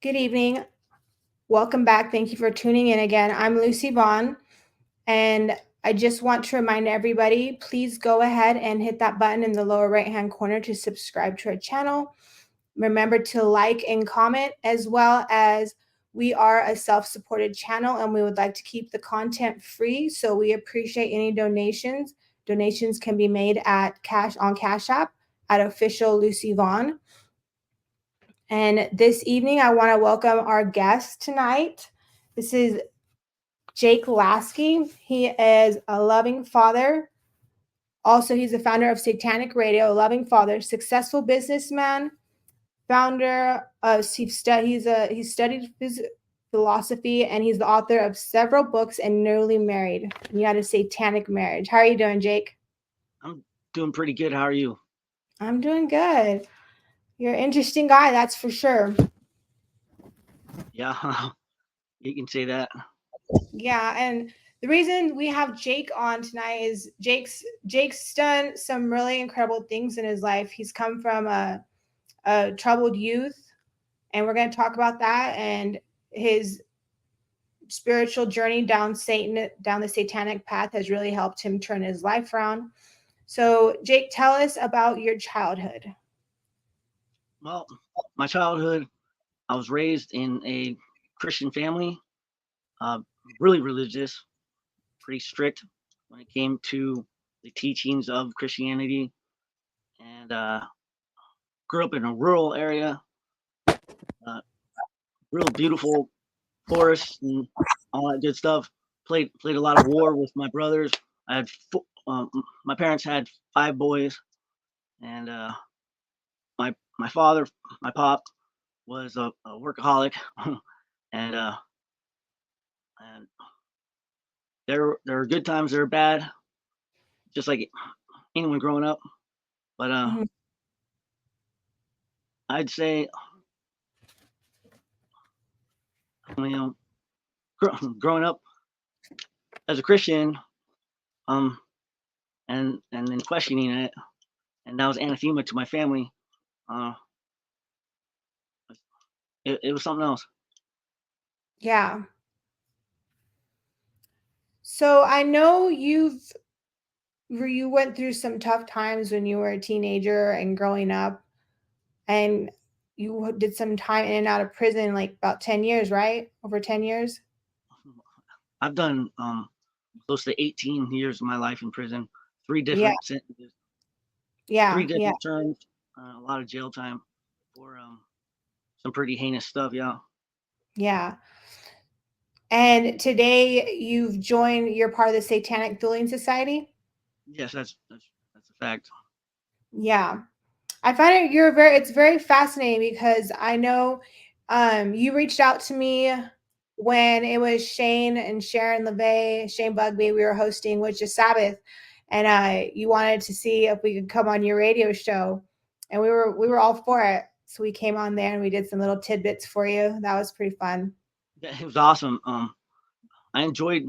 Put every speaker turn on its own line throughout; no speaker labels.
Good evening. Welcome back. Thank you for tuning in again. I'm Lucy Vaughn, and I just want to remind everybody, please go ahead and hit that button in the lower right-hand corner to subscribe to our channel. Remember to like and comment, as well as we are a self-supported channel and we would like to keep the content free. So we appreciate any donations. Donations can be made at Cash App at official Lucy Vaughn. And this evening, I want to welcome our guest tonight. This is Jake Laskey. He is a loving father. Also, he's the founder of Satanic Radio, a loving father, successful businessman, founder of he studied philosophy, and he's the author of several books and newly married. And you had a satanic marriage. How are you doing, Jake?
I'm doing pretty good. How are you?
I'm doing good. You're an interesting guy, that's for sure.
Yeah, you can say that.
Yeah, and the reason we have Jake on tonight is Jake's done some really incredible things in his life. He's come from a troubled youth, and we're going to talk about that and his spiritual journey down the satanic path has really helped him turn his life around. So, Jake, tell us about your childhood.
Well, my childhood, I was raised in a Christian family, really religious, pretty strict when it came to the teachings of Christianity, and grew up in a rural area, real beautiful forests and all that good stuff. Played a lot of war with my brothers. I had my parents had 5 boys, and my father, my pop, was a workaholic, and and there are good times, there are bad, just like anyone growing up. But I'd say, growing up as a Christian, and then questioning it, and that was anathema to my family. It was something else.
Yeah. So I know you went through some tough times when you were a teenager and growing up, and you did some time in and out of prison, like about 10 years, right? Over 10 years?
I've done close to 18 years of my life in prison, 3
Yeah.
different sentences, 3
Yeah.
different terms, a lot of jail time for some pretty heinous stuff. Yeah.
Yeah. And today you're part of the Satanic Dueling Society?
Yes, that's a fact.
Yeah. I find it's very fascinating because I know you reached out to me when it was Shane and Sharon LeVay, Shane Bugby, we were hosting Witches Sabbath, and you wanted to see if we could come on your radio show, and we were all for it. So we came on there and we did some little tidbits for you. That was pretty fun.
Yeah, it was awesome. I enjoyed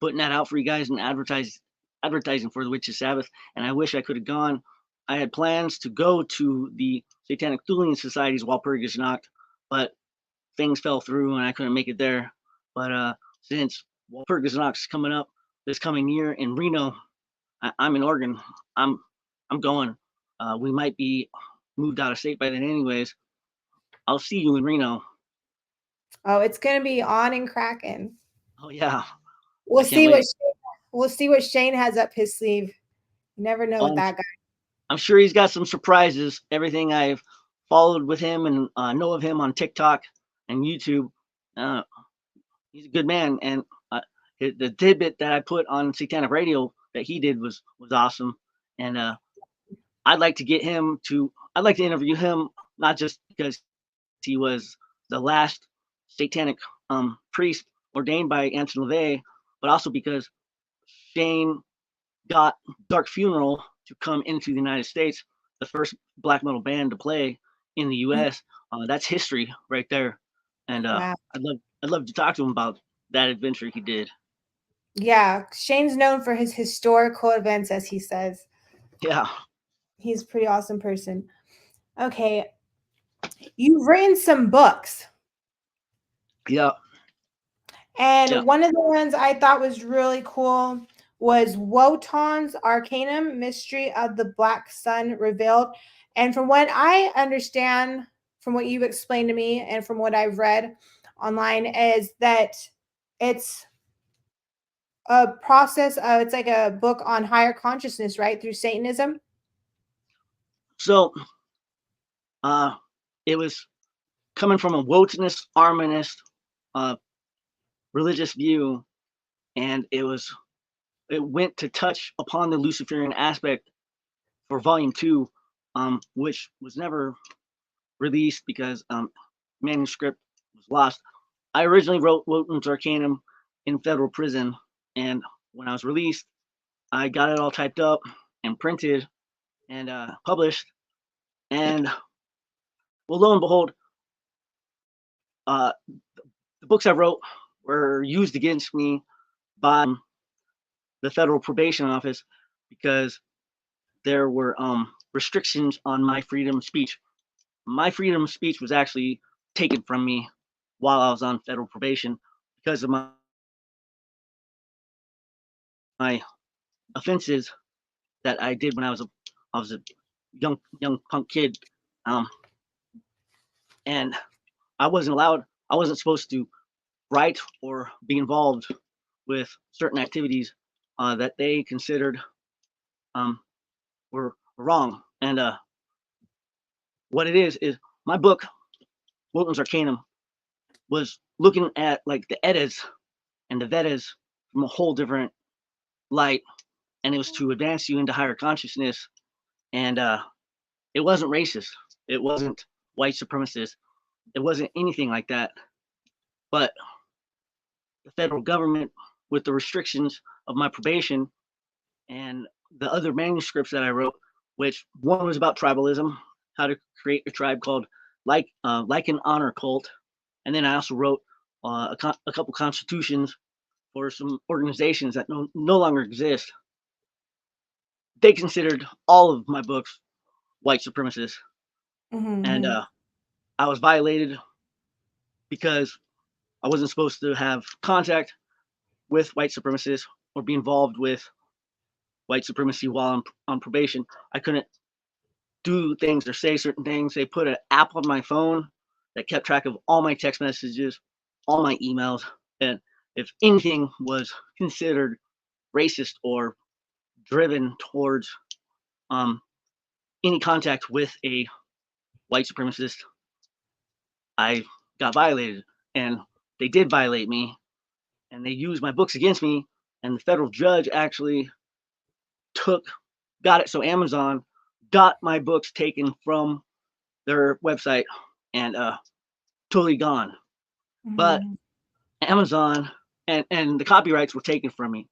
putting that out for you guys and advertising for the Witches Sabbath, and I wish I could have gone. I had plans to go to the Satanic Dueling Society's Walpurgis Nacht, but things fell through and I couldn't make it there. But since Walpurgis Nacht's coming up this coming year in Reno, I'm in Oregon. I'm going. We might be moved out of state by then, anyways. I'll see you in Reno.
Oh, it's gonna be on and cracking.
Oh yeah.
We'll see what Shane has up his sleeve. You never know with that guy.
I'm sure he's got some surprises. Everything I've followed with him and know of him on TikTok and YouTube, he's a good man. And the tidbit that I put on Satanic Radio that he did was awesome. And I'd like to interview him, not just because he was the last satanic priest ordained by Anton LaVey, but also because Shane got Dark Funeral to come into the United States, the first black metal band to play in the U.S. That's history right there, and wow. I'd love to talk to him about that adventure he did.
Yeah, Shane's known for his historical events, as he says.
Yeah,
he's a pretty awesome person. Okay, you've written some books.
Yeah.
And
Yeah.
one of the ones I thought was really cool was Wotan's Arcanum, Mystery of the Black Sun Revealed. And from what I understand, from what you've explained to me, and from what I've read online, is that it's a process of, it's like a book on higher consciousness, right? Through Satanism.
So it was coming from a wotanist, Arminist, religious view, and it went to touch upon the Luciferian aspect for Volume 2, which was never released because manuscript was lost. I originally wrote Wotan's Arcanum in federal prison, and when I was released, I got it all typed up and printed and published. And well, lo and behold, uh, the books I wrote were used against me by the federal probation office because there were restrictions on my freedom of speech. My freedom of speech was actually taken from me while I was on federal probation because of my offenses that I did when I was a young punk kid, and I wasn't allowed. I wasn't supposed to write or be involved with certain activities that they considered were wrong. And what it is my book, Wotan's Arcanum, was looking at like the Eddas and the Vedas from a whole different light, and it was to advance you into higher consciousness. And it wasn't racist. It wasn't white supremacist. It wasn't anything like that. But the federal government, with the restrictions of my probation and the other manuscripts that I wrote, which one was about tribalism, how to create a tribe called like an honor cult, and then I also wrote a couple constitutions for some organizations that no longer exist. They considered all of my books white supremacists, and
Mm-hmm.
I was violated because I wasn't supposed to have contact with white supremacists or be involved with white supremacy while I'm on probation. I couldn't do things or say certain things. They put an app on my phone that kept track of all my text messages, all my emails, and if anything was considered racist or driven towards any contact with a white supremacist, I got violated. And they did violate me, and they used my books against me. And the federal judge actually got it so Amazon got my books taken from their website and totally gone. But
Mm-hmm.
Amazon and the copyrights were taken from me.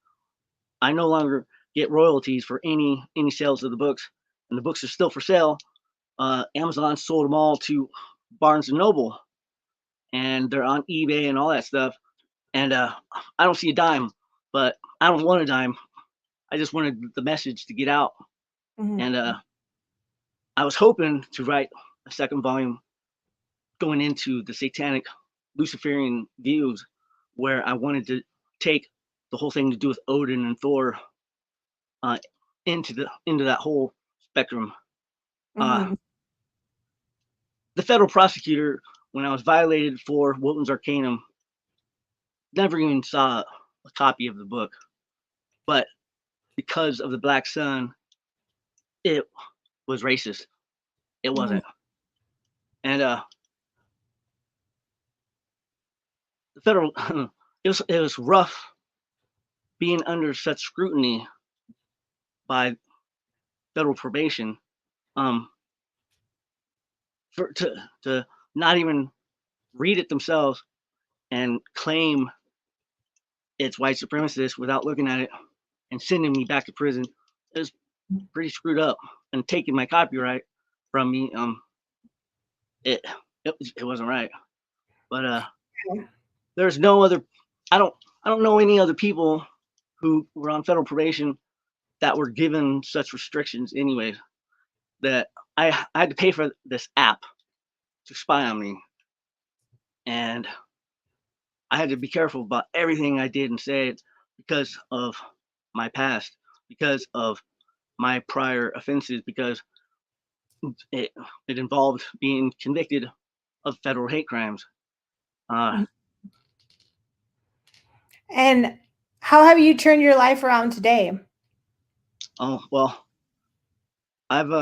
I no longer get royalties for any sales of the books, and the books are still for sale. Amazon sold them all to Barnes and Noble, and they're on eBay and all that stuff. And I don't see a dime, but I don't want a dime. I just wanted the message to get out.
Mm-hmm.
And I was hoping to write a second volume going into the satanic Luciferian views, where I wanted to take the whole thing to do with Odin and Thor uh, into that whole spectrum. Uh,
Mm-hmm.
the federal prosecutor, when I was violated for Wotan's Arcanum, never even saw a copy of the book, but because of the Black Sun, it was racist. It
Mm-hmm.
wasn't, and the federal it was rough being under such scrutiny by federal probation, um, for to not even read it themselves and claim it's white supremacist without looking at it and sending me back to prison. It was pretty screwed up, and taking my copyright from me. It it wasn't right. But there's no other. I don't know any other people who were on federal probation that were given such restrictions. Anyways, that I had to pay for this app to spy on me, and I had to be careful about everything I did and said because of my past, because of my prior offenses, because it, it involved being convicted of federal hate crimes. Uh,
And how have you turned your life around today?
oh well, I've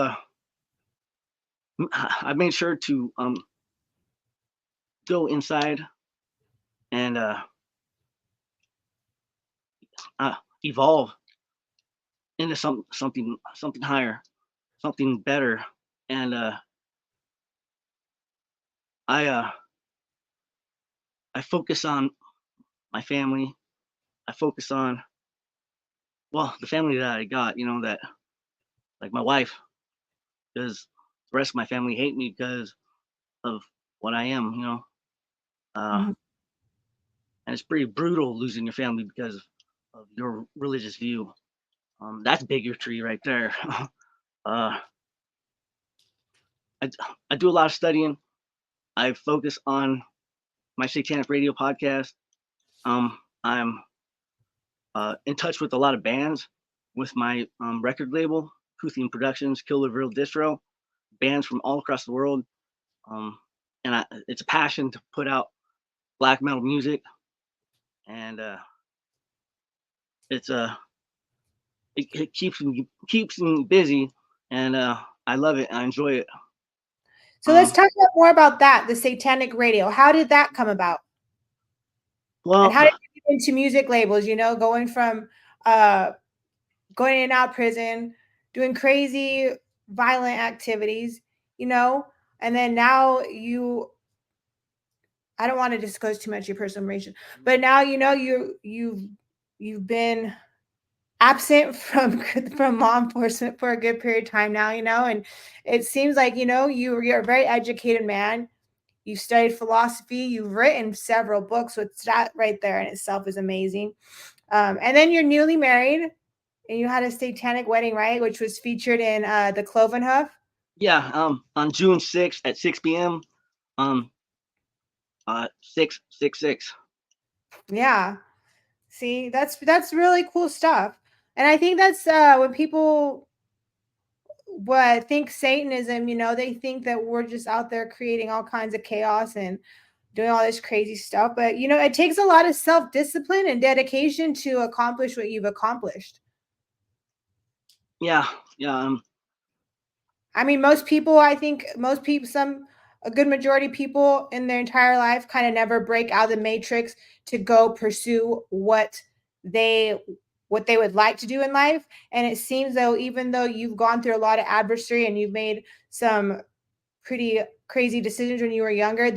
I made sure to go inside and evolve into something higher, something better, and I I focus on my family. I focus on the family that I got. You know that like my wife, because the rest of my family hate me because of what I am. Uh,
Mhm.
and it's pretty brutal losing your family because of your religious view. That's bigotry right there. uh, I, I do a lot of studying. I focus on my Satanic Radio podcast. I'm in touch with a lot of bands with my record label, Cuthean Productions, Vril, Distro, bands from all across the world. Um, and it's a passion to put out black metal music, and it's it keeps me busy, and I love it. I enjoy it.
So let's talk more about that, the Satanic Radio. How did that come about? And
Well,
how did you get into music labels, going from going in and out prison, doing crazy violent activities, and then now I don't want to disclose too much of your personal information, but now you've been absent from law enforcement for a good period of time now, and it seems like you're a very educated man. You've studied philosophy. You've written several books, which that right there in itself is amazing. And then you're newly married, and you had a satanic wedding, right? Which was featured in the Cloven Hoof.
yeah. On June 6th at 6 p.m. 666.
Yeah. See, that's really cool stuff. And I think that's when people what think Satanism, they think that we're just out there creating all kinds of chaos and doing all this crazy stuff. But it takes a lot of self-discipline and dedication to accomplish what you've accomplished.
Yeah, yeah.
I mean, I think most people, a good majority of people in their entire life kind of never break out of the matrix to go pursue they what they would like to do in life. And it seems though, even though you've gone through a lot of adversity and you've made some pretty crazy decisions when you were younger,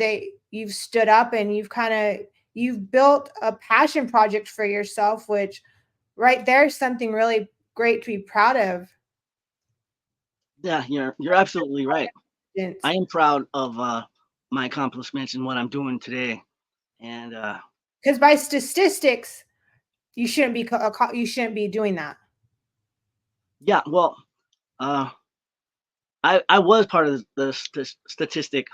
you've stood up and you've built a passion project for yourself, which right there is something really great to be proud of.
Yeah, you're absolutely right. I am proud of my accomplishments and what I'm doing today. And
Because by statistics, you shouldn't be doing that.
yeah, well, I was part of the statistic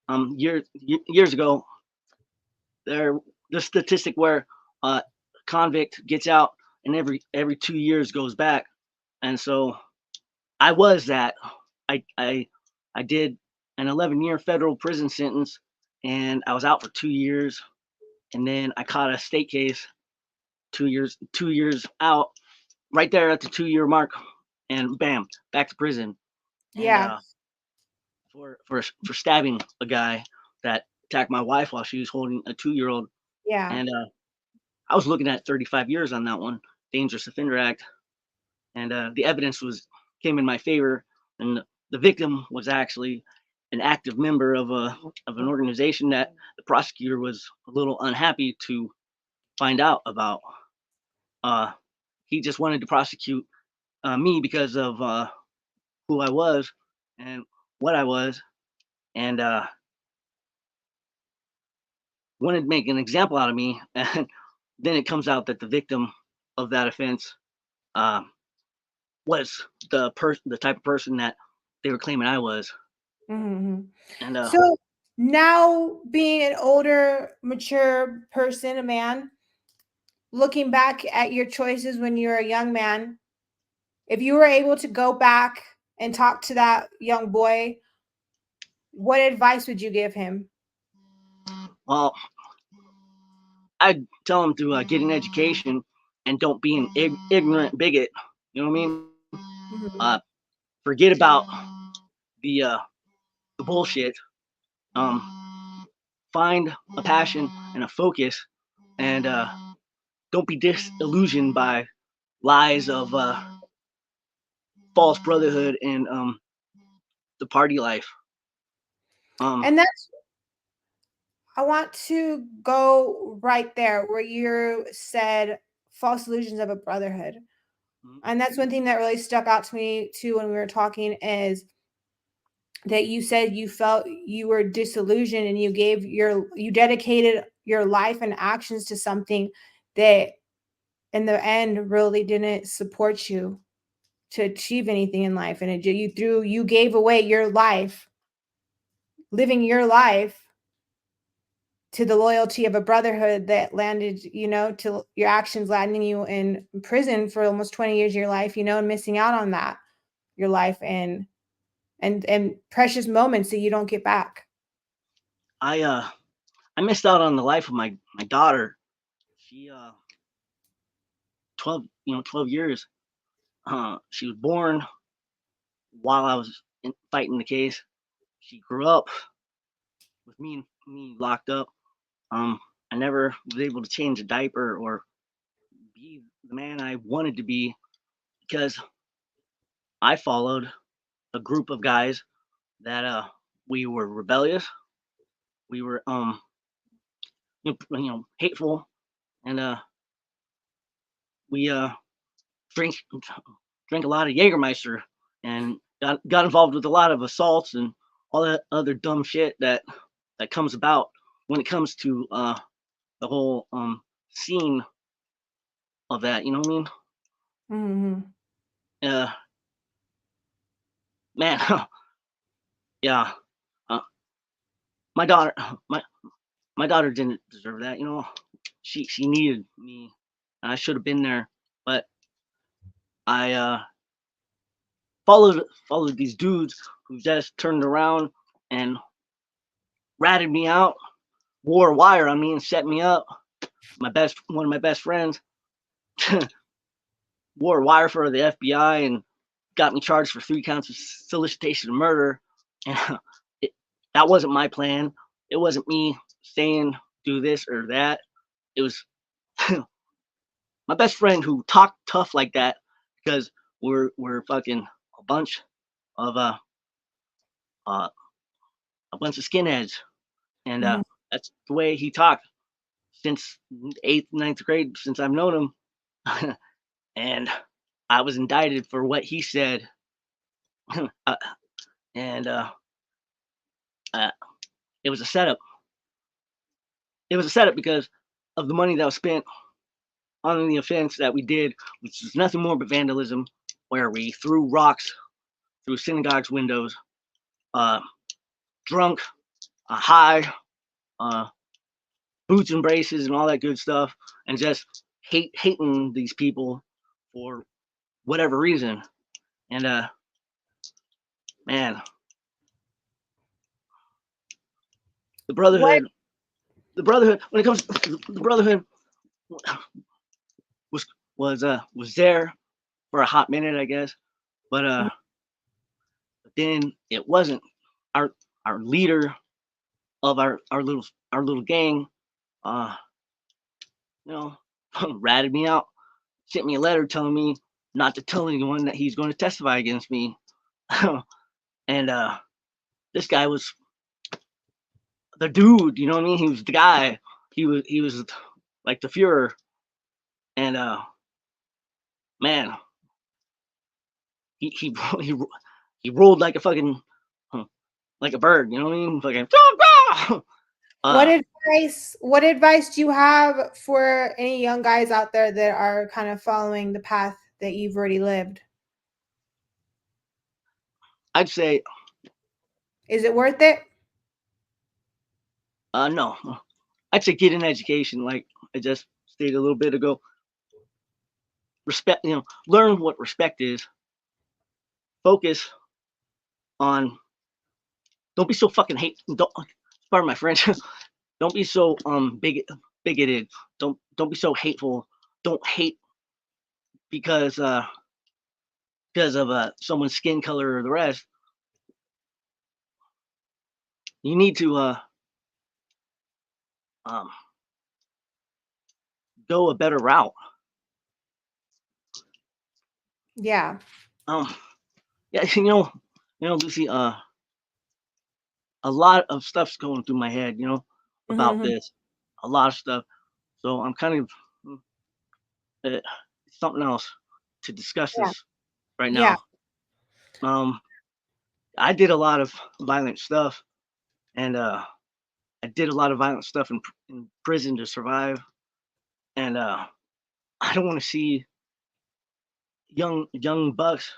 years ago. The statistic where a convict gets out and every 2 years goes back, and so I was that. I did an 11-year federal prison sentence, and I was out for 2 years, and then I caught a state case 2 years out, right there at the 2-year mark, and bam, back to prison. And
Yeah.
for stabbing a guy that attacked my wife while she was holding a 2-year-old,
Yeah.
and I was looking at 35 years on that one, Dangerous Offender Act, and the evidence came in my favor, and the victim was actually an active member of an organization that the prosecutor was a little unhappy to find out about. He just wanted to prosecute me because of who I was and what I was, and wanted to make an example out of me. And then it comes out that the victim of that offense uh, was the type of person that they were claiming I was.
Mm-hmm.
And
So now being an older, mature person, a man, looking back at your choices when you were a young man, if you were able to go back and talk to that young boy, what advice would you give him?
Well, I'd tell him to get an education and don't be an ignorant bigot. You know what I mean?
Mm-hmm.
Forget about the bullshit. Find a passion and a focus, and don't be disillusioned by lies of false brotherhood and the party life.
And that's, I want to go right there where you said false illusions of a brotherhood. And that's one thing that really stuck out to me too when we were talking, is that you said you felt you were disillusioned and you dedicated your life and actions to something that in the end really didn't support you to achieve anything in life, and you gave away your life, living your life, to the loyalty of a brotherhood that landed, to your actions landing you in prison for almost 20 years of your life, and missing out on that, your life, and precious moments that you don't get back.
I missed out on the life of my daughter. She 12 years. She was born while I was fighting the case. She grew up with me locked up. I never was able to change a diaper or be the man I wanted to be because I followed a group of guys that we were rebellious, we were hateful, and we drink drank a lot of Jägermeister and got involved with a lot of assaults and all that other dumb shit that comes about when it comes to the whole scene of that. You know what I mean?
Mm-hmm.
Man, yeah. Uh, my daughter, my daughter didn't deserve that. She needed me, and I should have been there, but I followed these dudes who just turned around and ratted me out, wore a wire on me, and set me up. One of my best friends wore a wire for the FBI and got me charged for 3 counts of solicitation of murder. And that wasn't my plan. It wasn't me saying do this or that. It was my best friend who talked tough like that because we're fucking a bunch of uh a bunch of skinheads, and
Mm-hmm.
that's the way he talked since 8th, 9th grade, since I've known him. And I was indicted for what he said, and uh, it was a setup. It was a setup because of the money that was spent on the offense that we did, which is nothing more but vandalism, where we threw rocks through synagogues' windows, uh, drunk, high, boots and braces, and all that good stuff, and just hating these people for whatever reason. And man, the
What?
brotherhood, when it comes to the brotherhood, was was there for a hot minute, I guess, but then it wasn't. Our leader of our little gang, uh, you know, ratted me out, sent me a letter telling me not to tell anyone that he's going to testify against me. And this guy was the dude, you know what I mean? He was the guy. He was like the Fuhrer, and man, he he rolled like a fucking like a bird, you know what I mean? Fucking
What
uh,
advice? What advice do you have for any young guys out there that are kind of following the path that you've already lived?
I'd say
Is it worth it?
No, I'd say get an education, like I just stated a little bit ago. Respect, learn what respect is. Focus on. Don't be so fucking hate. Don't, pardon my French. Don't be so bigoted. Don't be so hateful. Don't hate because of someone's skin color or the rest. You need to um, go a better route.
Yeah.
Yeah, Lucy. A lot of stuff's going through my head, about
Mm-hmm.
this. A lot of stuff. So I'm kind of uh, something else to discuss
Yeah.
this right
Yeah.
now. I did a lot of violent stuff, and I did a lot of violent stuff in prison to survive. And I don't want to see young bucks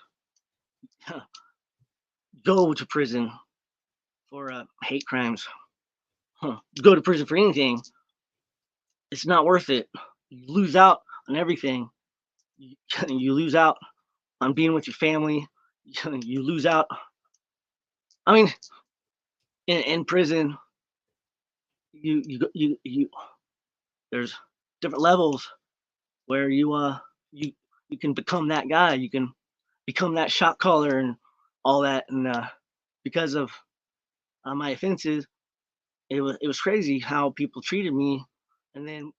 go to prison for hate crimes. Go to prison for anything. It's not worth it. You lose out on everything. You, you lose out on being with your family. You lose out. I mean, in prison, you there's different levels where you you can become that guy. You can become that shot caller and all that. And because of my offenses, it was crazy how people treated me, and then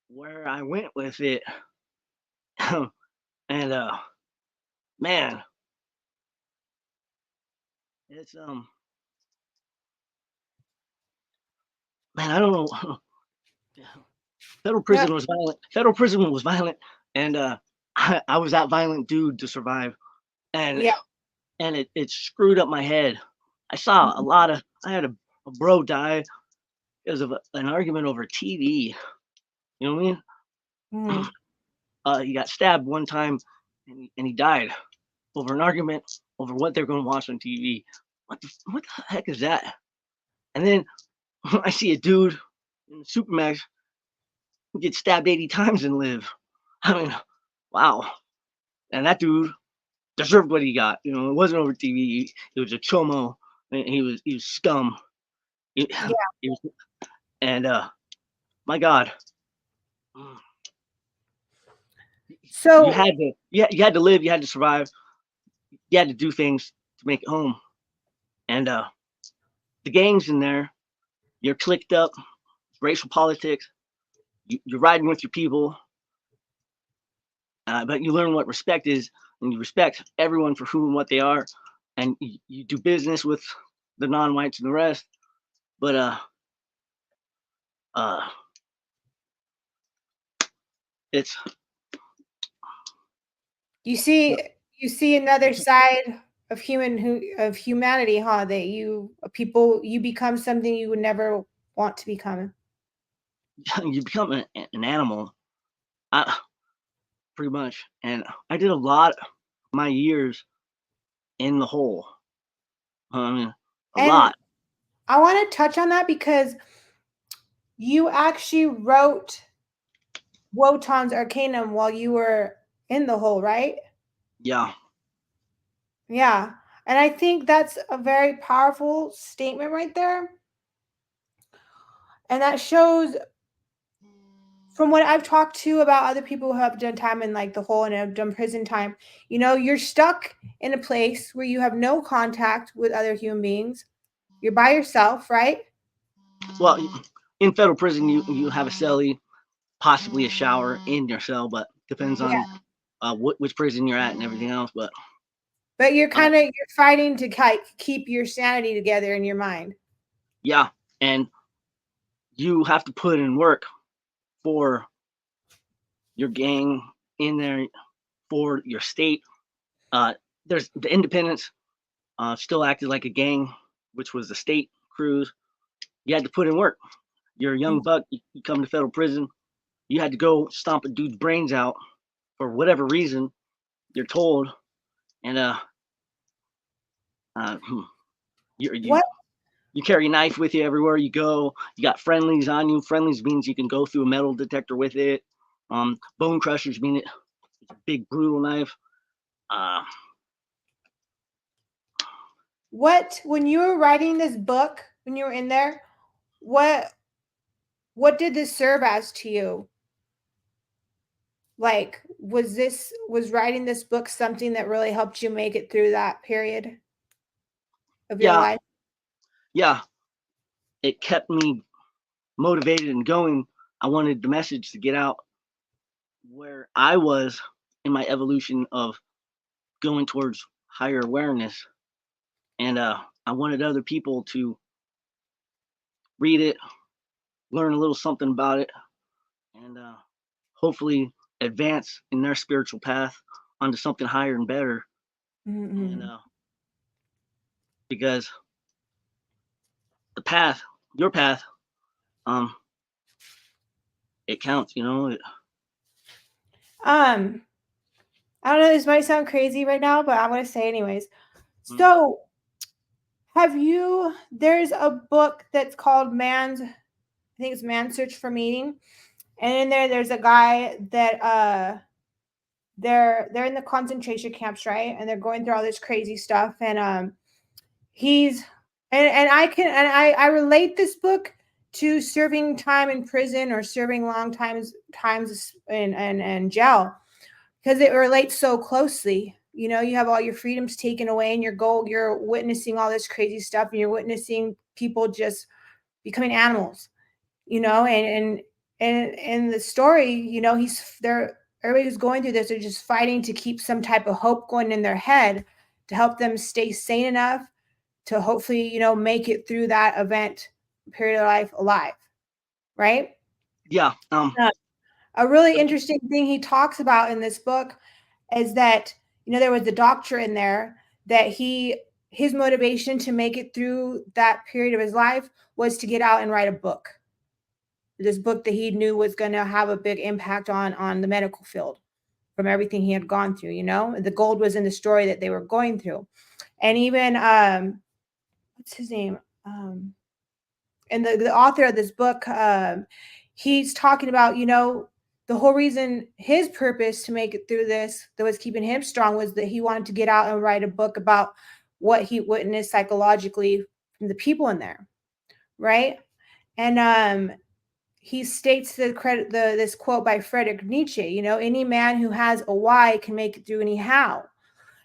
where I went with it. And man, it's man, I don't know. Federal
No.
prison was violent. Federal prison was violent, and I was that violent dude to survive, and
Yeah.
it screwed up my head. I saw a lot of. I had a bro die because of an argument over TV. You know what I mean?
Mm-hmm.
He got stabbed one time, and he died over an argument over what they're going to watch on TV. What the heck is that? And then I see a dude in the Supermax get stabbed 80 times and live. I mean, wow. And that dude deserved what he got. It wasn't over TV. It was a chomo. And he was scum. He,
Yeah.
he was, and my God, you
So
had to you had to live. You had to survive. You had to do things to make it home. And the gangs in there, you're clicked up, racial politics. You're riding with your people, but you learn what respect is, and you respect everyone for who and what they are, and you do business with the non-whites and the rest. But uh, it's
you see you see another side of humanity, huh? That you become something you would never want to become.
you become an animal, I, pretty much. And I did a lot of my years in the hole. I mean, a
And
lot.
I want to touch on that because you actually wrote Wotan's Arcanum while you were in the hole, right?
Yeah.
Yeah. And I think that's a very powerful statement right there. And that shows from what I've talked to about other people who have done time in like the hole and have done prison time, you're stuck in a place where you have no contact with other human beings. You're by yourself, right?
Well, in federal prison, you have a cellie, possibly a shower in your cell, but depends
Yeah.
on which prison you're at and everything else. But
But you're
uh,
you're fighting to keep your sanity together in your mind.
yeah, and you have to put in work for your gang in there, for your state. There's the independents still acted like a gang, which was the state crews. You had to put in work. You're a young buck. You come to federal prison. You had to go stomp a dude's brains out for whatever reason you're told, and uh, you
What
you carry a knife with you everywhere you go. You got friendlies on you. Friendlies means you can go through a metal detector with it. Bone crushers mean it's a big, brutal knife.
When you were writing this book, when you were in there, what did this serve as to you? Like, was writing this book something that really helped you make it through that period of your life?
Yeah. It kept me motivated and going. I wanted the message to get out where I was in my evolution of going towards higher awareness. And I wanted other people to read it, learn a little something about it, and hopefully advance in their spiritual path onto something higher and better. And because the path, your path, it counts, you know.
I don't know, this might sound crazy right now, but I'm going to say anyways. So, there's a book that's called I think it's Man's Search for Meaning. And in there's a guy that they're in the concentration camps, right? And they're going through all this crazy stuff. And he's and I relate this book to serving time in prison or serving long times in jail, because it relates so closely. You know, you have all your freedoms taken away and you're witnessing all this crazy stuff, and you're witnessing people just becoming animals, you know, and in the story, you know, everybody who's going through this are just fighting to keep some type of hope going in their head to help them stay sane enough to hopefully, you know, make it through that event period of life alive. Right?
Yeah.
A really interesting thing he talks about in this book is that, you know, there was a doctor in there that his motivation to make it through that period of his life was to get out and write a book. This book that he knew was going to have a big impact on the medical field from everything he had gone through. You know, the gold was in the story that they were going through. And even what's his name, and the author of this book, he's talking about, you know, the whole reason, his purpose to make it through this, that was keeping him strong, was that he wanted to get out and write a book about what he witnessed psychologically from the people in there, right? And he states this quote by Friedrich Nietzsche, you know, any man who has a why can make it through any how.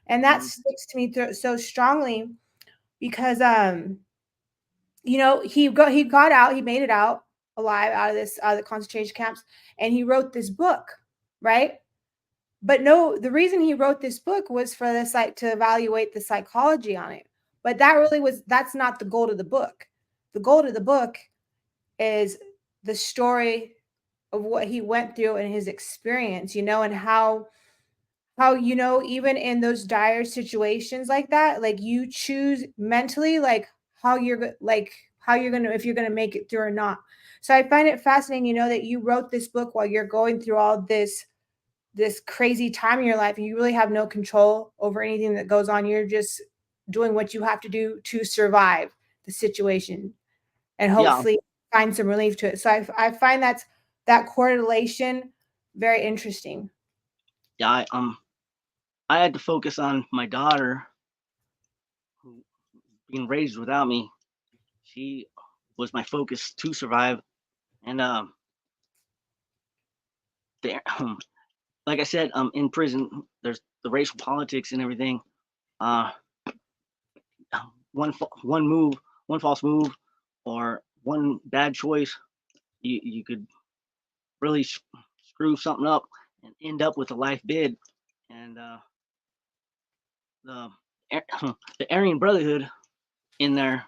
And that sticks to me so strongly because, you know, he got out, he made it out alive out of the concentration camps, and he wrote this book, right? But no, the reason he wrote this book was for this, like, to evaluate the psychology on it. But that's not the goal of the book. The goal of the book is the story of what he went through and his experience, you know, and how, you know, even in those dire situations like that, like, you choose mentally, like, how you're gonna, if you're gonna make it through or not. So I find it fascinating, you know, that you wrote this book while you're going through all this crazy time in your life, and you really have no control over anything that goes on. You're just doing what you have to do to survive the situation and hopefully find some relief to it. So I find that correlation very interesting.
Yeah. I had to focus on my daughter, who being raised without me. She was my focus to survive. And there, like I said, in prison, there's the racial politics and everything. One false move, or one bad choice, you could really screw something up and end up with a life bid. And the the Aryan Brotherhood in there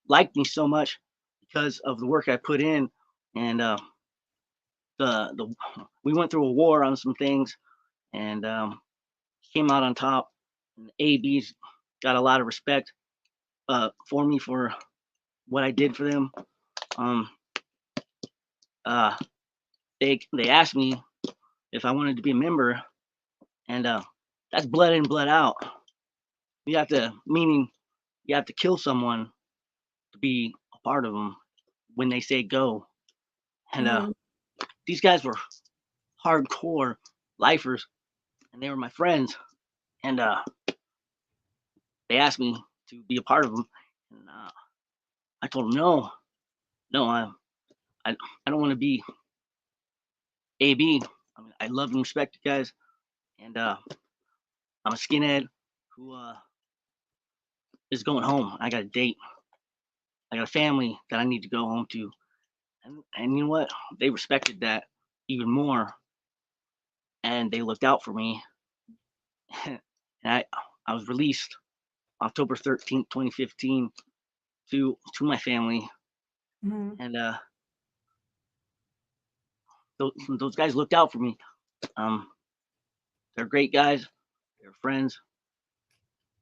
liked me so much because of the work I put in, and the we went through a war on some things, and came out on top. And the ABs got a lot of respect for me for what I did for them. They asked me if I wanted to be a member, and that's blood in, blood out. You have to, meaning you have to kill someone to be a part of them when they say go. And
Mhm.
these guys were hardcore lifers, and they were my friends. And they asked me to be a part of them, and I told them no, no, I, I don't want to be AB. I mean, I love and respect you guys, and I'm a skinhead who is going home. I got a date. I got a family that I need to go home to, and you know what? They respected that even more, and they looked out for me. And I was released October 13th, 2015, to my family,
Mhm.
and those guys looked out for me. Um, they're great guys. They're friends,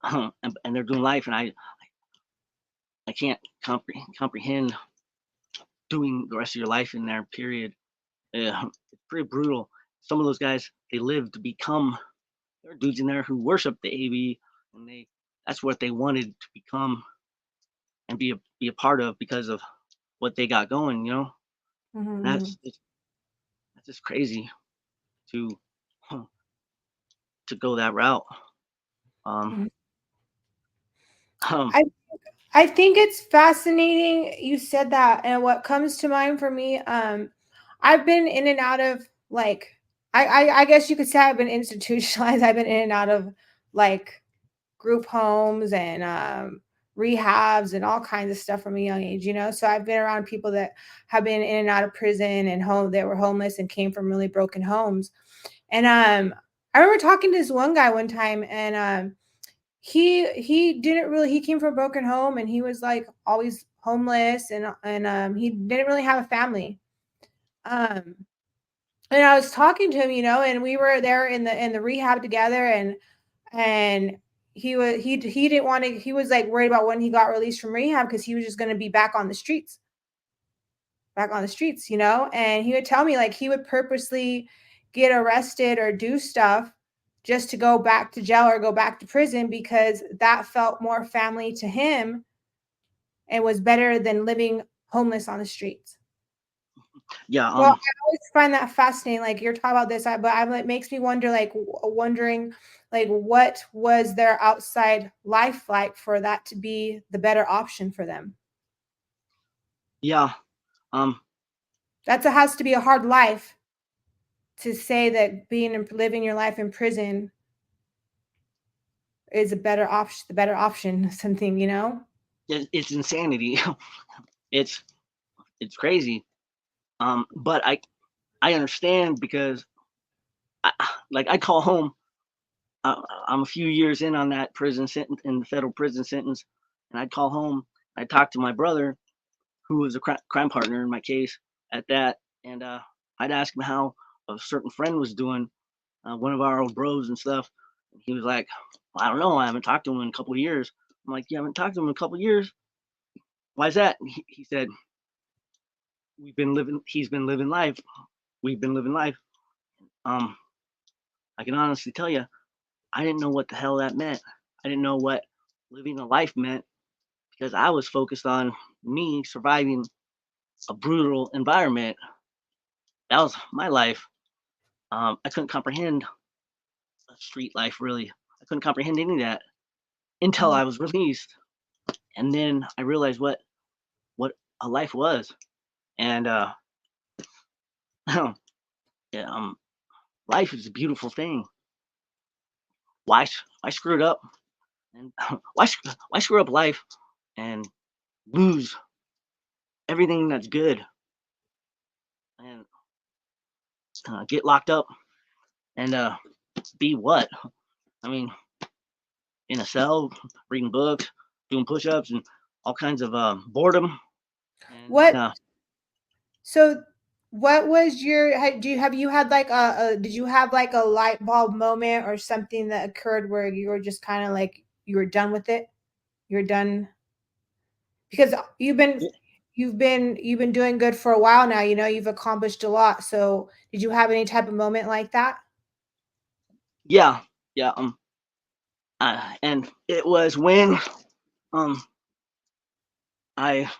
and they're doing life, and I can't comprehend doing the rest of your life in there. Period. It's pretty brutal. Some of those guys, they live to become. There are dudes in there who worship the AB, and that's what they wanted to become and be a part of because of what they got going. And
Mhm.
that's just crazy to to go that route. Um,
Mhm.
um,
I I think it's fascinating you said that, and what comes to mind for me, I've been in and out of like I guess you could say I've been institutionalized. I've been in and out of like group homes and rehabs and all kinds of stuff from a young age, you know. So I've been around people that have been in and out of prison and home that were homeless and came from really broken homes. And I remember talking to this one guy one time, and he didn't really he came from a broken home, and he was like always homeless, and he didn't really have a family. Um and I was talking to him, you know, and we were there in the rehab together, and he didn't want to, he was like worried about when he got released from rehab because he was just going to be back on the streets, you know. And he would tell me like he would purposely get arrested or do stuff just to go back to jail or go back to prison because that felt more family to him and was better than living homeless on the streets.
yeah.
Well, I always find that fascinating. Like you're talking about this, it makes me wonder, like wondering, like what was their outside life like for that to be the better option for them.
Yeah. Um,
That's, it has to be a hard life to say that being and living your life in prison is a better option, the better option, something, you know?
it's insanity. it's it's crazy. But I understand because I, like I call home. I'm a few years in on that prison sentence, in the federal prison sentence, and I'd call home. I'd talk to my brother, who was a crime partner in my case at that, and I'd ask him how a certain friend was doing, one of our old bros and stuff. And he was like, well, I don't know. I haven't talked to him in a couple of years. I'm like, you haven't talked to him in a couple of years? Why is that? He said, he's been living life. We've been living life. Um, I can honestly tell you, I didn't know what the hell that meant. I didn't know what living a life meant because I was focused on me surviving a brutal environment. That was my life. I couldn't comprehend a street life really. I couldn't comprehend any of that until
Mhm.
I was released, and then I realized what a life was. And yeah, life is a beautiful thing. Why screw it up? And why screw up life and lose everything that's good and get locked up and be what? I mean, in a cell, reading books, doing push-ups, and all kinds of boredom. And then
What So what was your have you had like did you have like a light bulb moment or something that occurred where you were just kind of like you were done with it? You're done because you've been doing good for a while now, you know, you've accomplished a lot. So did you have any type of moment like that?
yeah, yeah, and it was when um I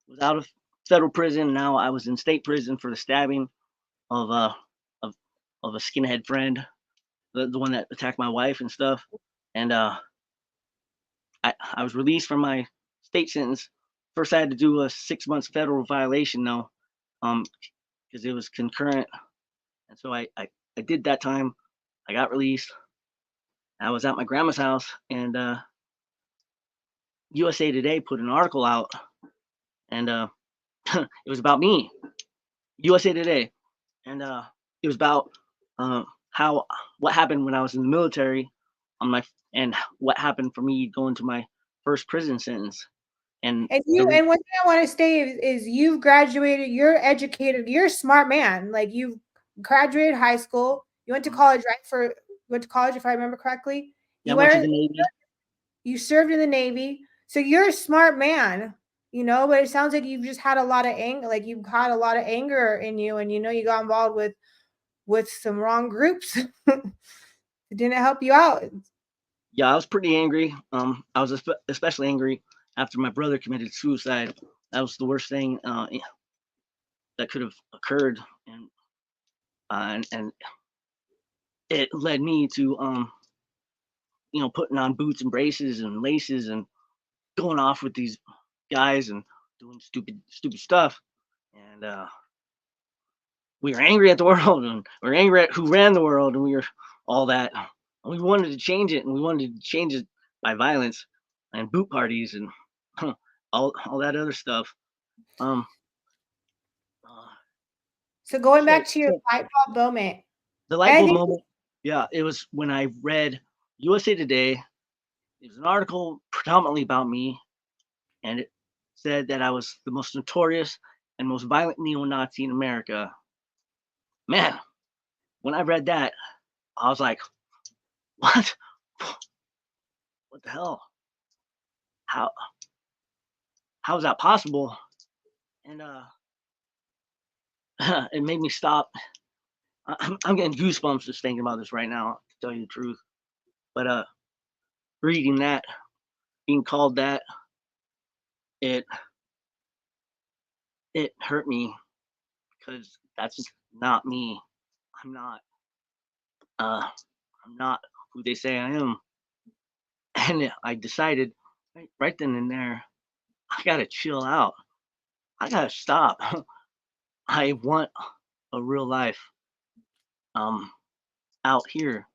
was out of federal prison. Now I was in state prison for the stabbing of of of a skinhead friend, the one that attacked my wife and stuff. And I was released from my state sentence. First, I had to do a 6 months federal violation though, because it was concurrent. And so I did that time. I got released. I was at my grandma's house, and USA Today put an article out, and it was about me. USA Today, and it was about how what happened when I was in the military, on my and what happened for me going to my first prison sentence. And
And
the
one thing I want to say is you've graduated, you're educated, you're a smart man. Like you've graduated high school, you went to college, right? Went to college if I remember correctly.
yeah, I
You
went to
went
the Navy.
you served in the Navy. So you're a smart man, but it sounds like you've just had a lot of anger, like you've had a lot of anger in you, and you got involved with some wrong groups. It didn't help you out.
Yeah, I was pretty angry. I was especially angry after my brother committed suicide. That was the worst thing that could have occurred, and it led me to putting on boots and braces and laces and going off with these guys and doing stupid stuff. And we were angry at the world, and we were angry at who ran the world, and we were all that. And we wanted to change it, and we wanted to change it by violence and boot parties and all that other stuff. Um, uh,
So going
so,
back to your
so
light bulb moment,
the light
and I
bulb
think
moment, yeah, it was when I read USA Today. It was an article predominantly about me, and it said that I was the most notorious and most violent neo-Nazi in America. Man, when I read that, I was like, "What? What the hell? How how is that possible?" And it made me stop. I'm getting goosebumps just thinking about this right now, to tell you the truth. But reading that, being called that, it it hurt me because that's not me. I'm not. Uh, I'm not who they say I am. And I decided right then and there, I gotta chill out. I gotta stop. I want a real life um out here.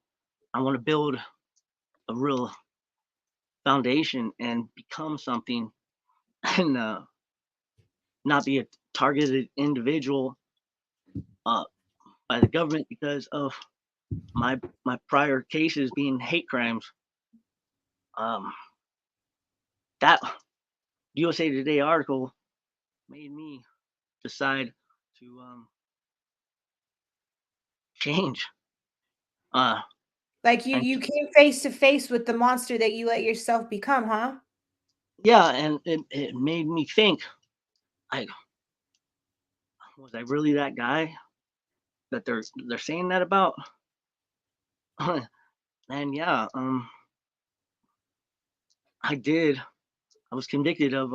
I want to build a real foundation and become something, and not be a targeted individual uh, by the government because of my prior cases being hate crimes. Um, that USA Today article made me decide to change. Uh,
like you
and
you came face to face with the monster that you let yourself become, huh?
yeah, and it made me think. I Was I really that guy that they're saying that about? And yeah, I did. I was convicted of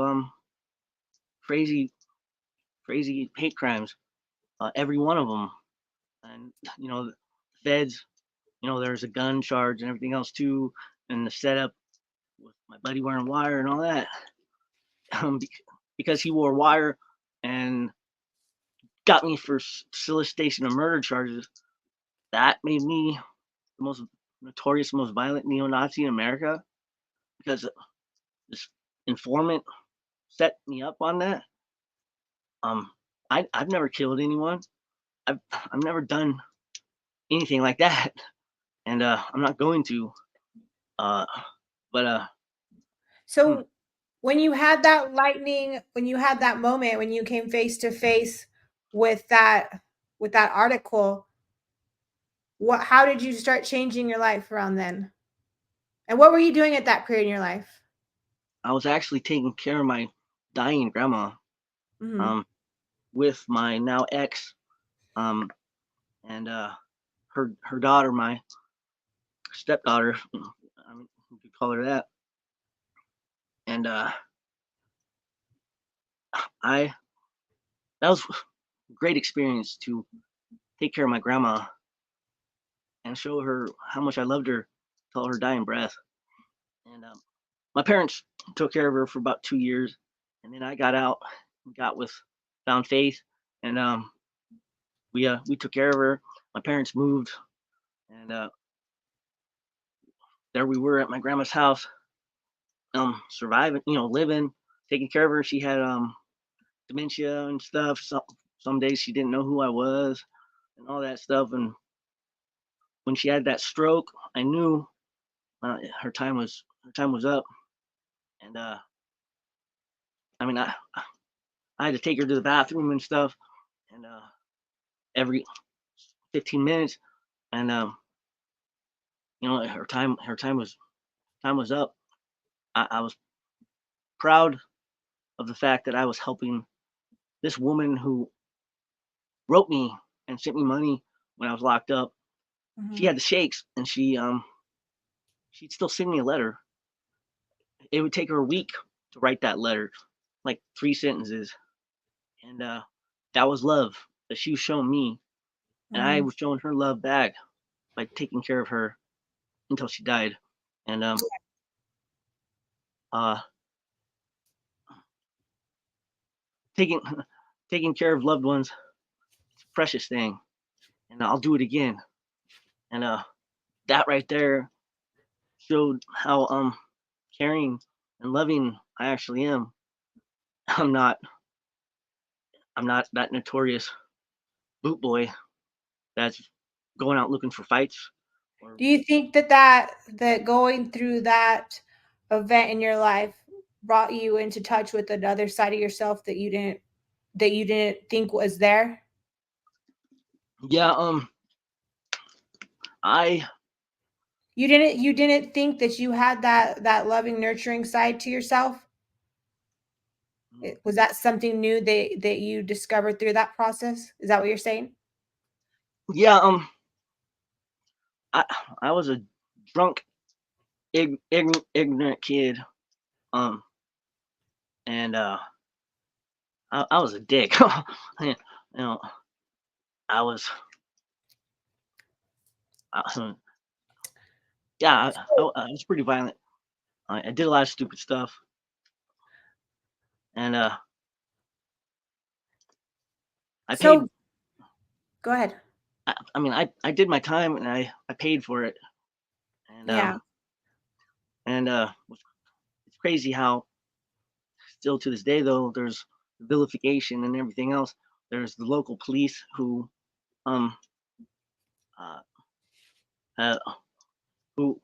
crazy crazy hate crimes, every one of them. And the feds, there's a gun charge and everything else too, and the setup with my buddy wearing wire and all that. Um, because he wore wire and got me for solicitation of murder charges. That made me the most notorious, most violent neo-Nazi in America because this informant set me up on that. Um, I've never killed anyone. I've never done anything like that, and I'm not going to. Uh, but hmm,
So when you had that moment, when you came face to face with that article, how did you start changing your life around then? And what were you doing at that period in your life?
I was actually taking care of my dying grandma,
Mhm.
um, with my now ex, um, and her daughter, my stepdaughter. I mean, you could call her that. And that was a great experience to take care of my grandma and show her how much I loved her till her dying breath. And my parents took care of her for about 2 years, and then I got out, found faith, and we took care of her. My parents moved, and there we were at my grandma's house, surviving, living, taking care of her. She had dementia and stuff. Some days she didn't know who I was and all that stuff. And when she had that stroke, I knew her time was up. And I mean, I had to take her to the bathroom and stuff, and every 15 minutes, and her time was up. I was proud of the fact that I was helping this woman who wrote me and sent me money when I was locked up. She had the shakes, and she'd still send me a letter. It would take her a week to write that letter, like 3 sentences, and that was love that she was showing me, and I was showing her love back by taking care of her until she died. And taking care of loved ones, it's a precious thing, and I'll do it again. And that right there showed how caring and loving I actually am. I'm not that notorious boot boy that's going out looking for fights.
Do you think that going through that event in your life brought you into touch with another side of yourself that you didn't think was there?
Yeah, I
You didn't think that you had that loving, nurturing side to yourself? Was that something new that you discovered through that process? Is that what you're saying?
yeah, I was a drunk, ignorant kid, and I was a dick. You know, I was, yeah, I was pretty violent. I did a lot of stupid stuff, and I paid.
So go ahead.
I mean, I did my time, and I paid for it, and
Yeah.
it's crazy how still to this day though there's vilification and everything else. There's the local police who um uh, uh who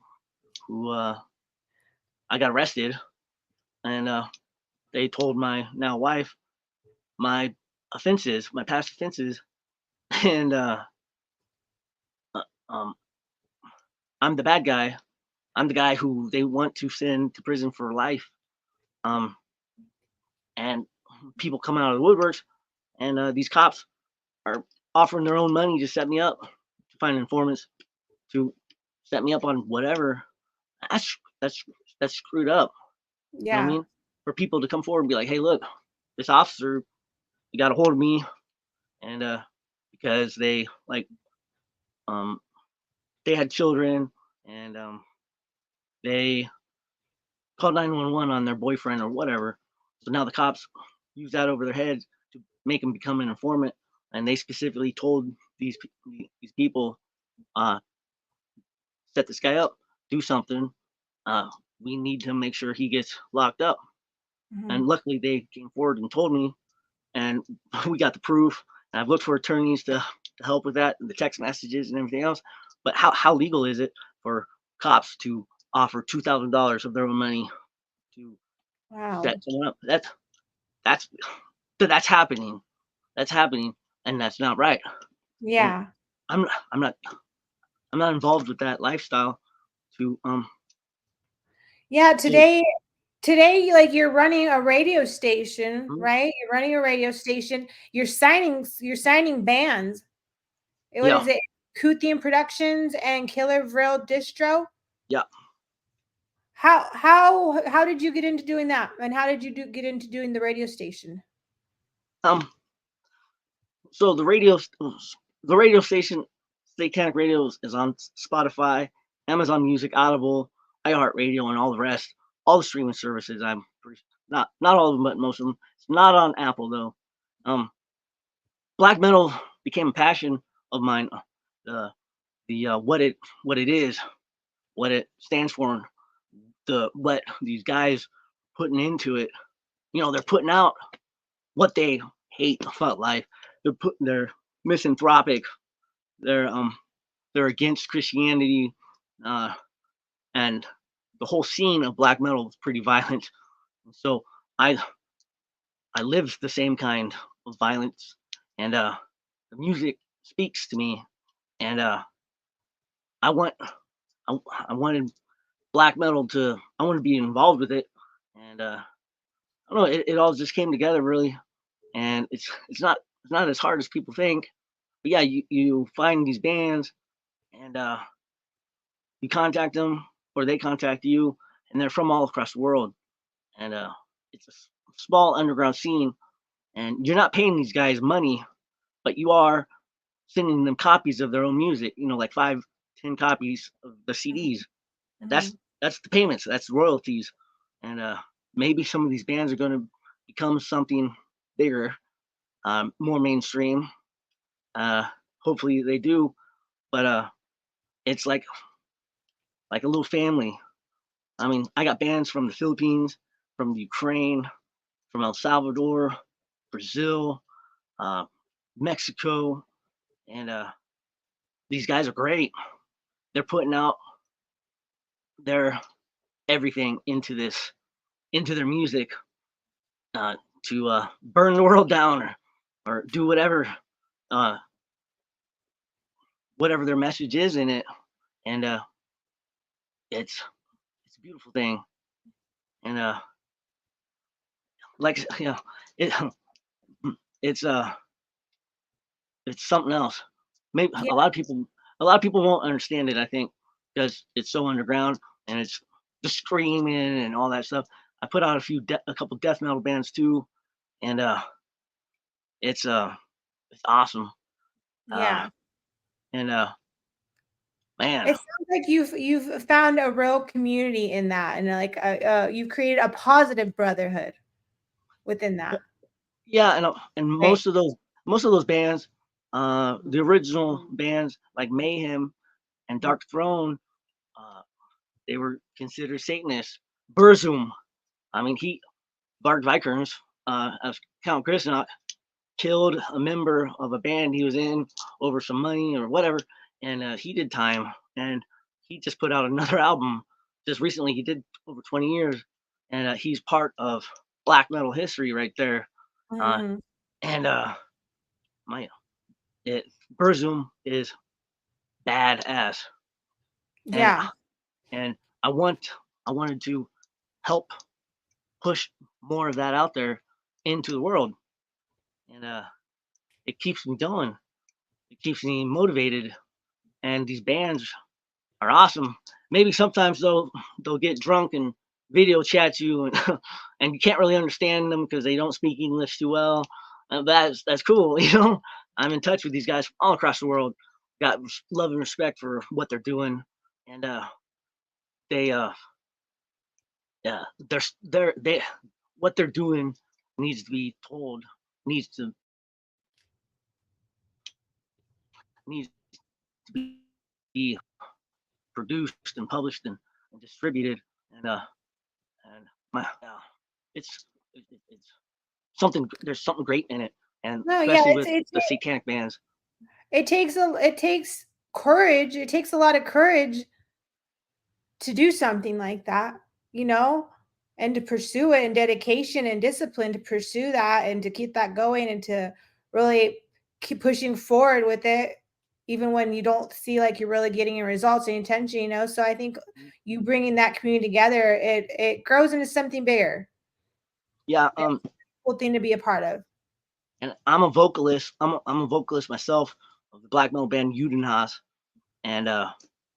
I got arrested, and they told my now wife my offenses, my past offenses, and uh, um I'm the bad guy. I'm the guy who they want to send to prison for life. Um, and people come out of the woodworks, and these cops are offering their own money to set me up, to find informants to set me up on whatever. That's that's that's screwed up. You know what I
Yeah.
mean? For people to come forward and be like, "Hey, look, this officer, he got a hold of me, and because um they had children, and they called 911 on their boyfriend or whatever. So now the cops use that over their heads to make them become an informant, and they specifically told these people, uh, set this guy up, do something. We need to make sure he gets locked up." And luckily, they came forward and told me, and we got the proof. And I've looked for attorneys to help with that, and the text messages and everything else. But how legal is it for cops to offer $2,000 of their own money to
Wow.
set someone up? That's that's happening. That's happening, and that's not right. And
Yeah.
I'm I'm not I'm not involved with that lifestyle. To
Yeah,
say,
today, like, you're running a radio station,
"Mhm,
right? You're running a radio station. You're signing bands. What
yeah,
is it? Cuthean Productions and Killer Vril Distro.
yeah."
How did you get into doing that? And how did you get into doing the radio station?
Um, so the radio station, Satanic Radio, is on Spotify, Amazon Music, Audible, iHeartRadio, and all the rest. All the streaming services. Not all of them, but most of them. It's not on Apple though. Black metal became a passion of mine. What it is, what it stands for, and what these guys putting into it. They're putting out what they hate about life. They're misanthropic. They're they're against Christianity, and the whole scene of black metal is pretty violent. So I I live the same kind of violence, and the music speaks to me, and I want I wanted black metal to I want to be involved with it, and I don't know, it all just came together really, and it's not as hard as people think. But yeah, you find these bands, and you contact them, or they contact you, and they're from all across the world, and it's a small underground scene, and you're not paying these guys money, but you are sending them copies of their own music, like 5, 10 copies of the CDs.
Mhm.
That's the payments, that's the royalties, and maybe some of these bands are going to become something bigger, more mainstream. Hopefully they do, but it's like a little family. I mean, I got bands from the Philippines, from the Ukraine, from El Salvador, Brazil, uh, Mexico, and these guys are great. They're putting out their everything into their music, uh, to burn the world down, or do uh, whatever their message is in it, and it's it's a beautiful thing, and like it it's it's something else. Maybe
Yeah,
a lot of people won't understand it. I think because it's so underground, and it's the screaming and all that stuff. I put out a couple death metal bands too, and it's it's awesome. Uh,
yeah.
and man,
It sounds like you've found a real community in that, and like you've created a positive brotherhood within that,
yeah, and
right?
most of those bands, the original bands like Mayhem and Dark Throne, uh, they were considered Satanists. Burzum, I mean, Bart Vikernes, as Count Grisnock, killed a member of a band he was in over some money or whatever, and he did time. And he just put out another album just recently. He did over 20 years, and he's part of black metal history right there. Uh,
Mhm.
and my it Burzum is badass, and
Yeah,
and I want I wanted to help push more of that out there into the world, and it keeps me going. It keeps me motivated, and these bands are awesome. Maybe sometimes they'll get drunk and video chat you, and and you can't really understand them because they don't speak English too well. That's cool, you know. I'm in touch with these guys from all across the world. Got love and respect for what they're doing, and they yeah, they what they're doing needs to be told, needs to needs to be produced and published and distributed, and and it's it's something. There's something great in it, and
no, yeah,
especially
it's
with the satanic bands.
it takes courage. It takes a lot of courage to do something like that, you know, and to pursue it, and dedication and discipline to pursue that, and to keep that going, and to really keep pushing forward with it, even when you don't see like you're really getting your results and attention, you know. So I think you bringing that community together, it grows into something bigger.
Yeah,
It's a cool thing to be a part of.
and I'm a vocalist. I'm a vocalist myself of the black metal band Udenhas, and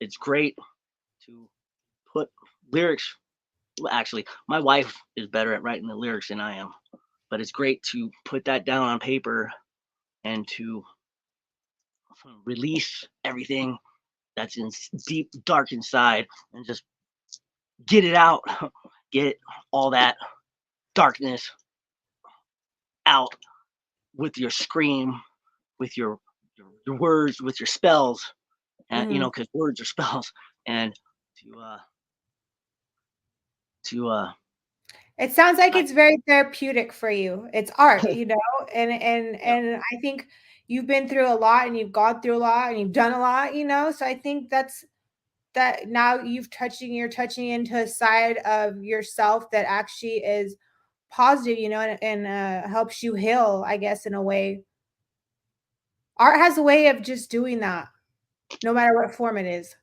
it's great to put lyrics. Well, actually, my wife is better at writing the lyrics than I am. but it's great to put that down on paper and to release everything that's in deep dark inside and just get it out, get all that darkness out with your scream, with your words, with your spells, and
Mhm.
because words are spells, and to
It sounds like
like
it's very therapeutic for you. It's art, and I think you've been through a lot and you've gone through a lot and you've done a lot, so I think that now you're touching into a side of yourself that actually is positive, and helps you heal, I guess, in a way. Art has a way of just doing that, no matter what form it is.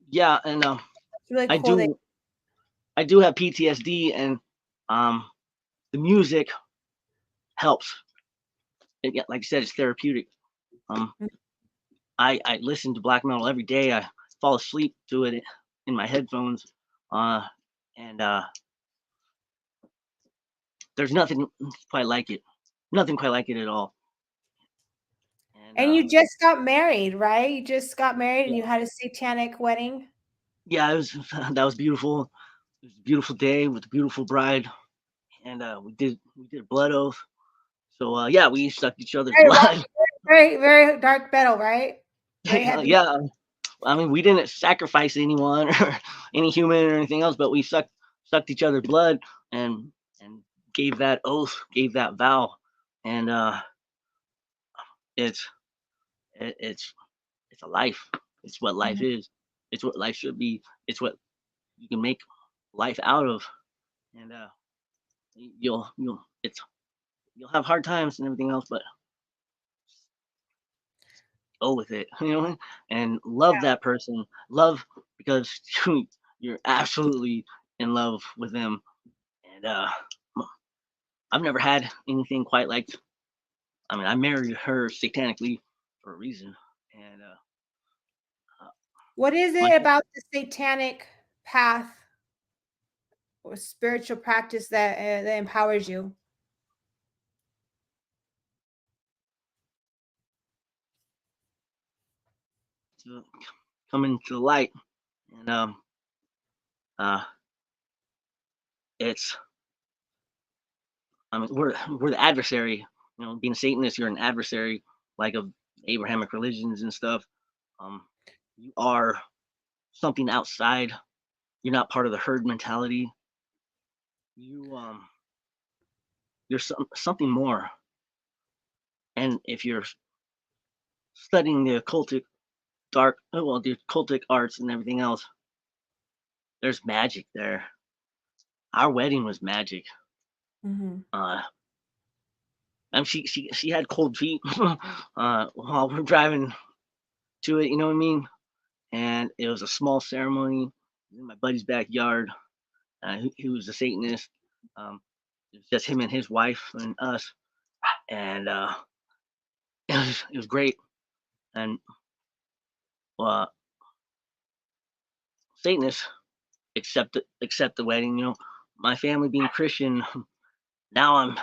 yeah, and
It's really
I
cool that.
do I do have PTSD, and um, the music helps. Yeah, like you said, it's therapeutic. Um, I listen to black metal every day. I fall asleep to it in my headphones, uh, and there's nothing quite like it. Nothing quite like it at all. And
And you just got married, right? You just got married and
yeah,
you had a satanic wedding.
yeah, it was that was beautiful. It was a beautiful day with a beautiful bride, and we did a blood oath. So yeah, we sucked each other's
Very rock,
blood.
very, very dark metal, right? Very heavy.
Yeah, I mean, we didn't sacrifice anyone or any human or anything else, but we sucked each other's blood and gave that oath, gave that vow, and it's it's it's a life. It's what life
Mhm.
is. It's what life should be. It's what you can make life out of, and you'll have hard times and everything else, but go with it, and love that person. Love because you're absolutely in love with them, and I've never had anything quite like. I mean, I married her satanically for a reason, and
What is
my
it about the satanic path or spiritual practice that empowers you?
to come into the light, and uh, it's. I mean, we're the adversary. Being a Satanist, you're an adversary, like of Abrahamic religions and stuff. Um, you are something outside. You're not part of the herd mentality. You're something more. And if you're studying the occultic arts and everything else, there's magic there. Our wedding was magic.
Mhm.
Uh, and she had cold feet while we're driving to it. You know what I mean? And it was a small ceremony in my buddy's backyard. He was a Satanist. Um, it was just him and his wife and us, and it was great. And uh, Satanists accept the wedding. My family being Christian, now I'm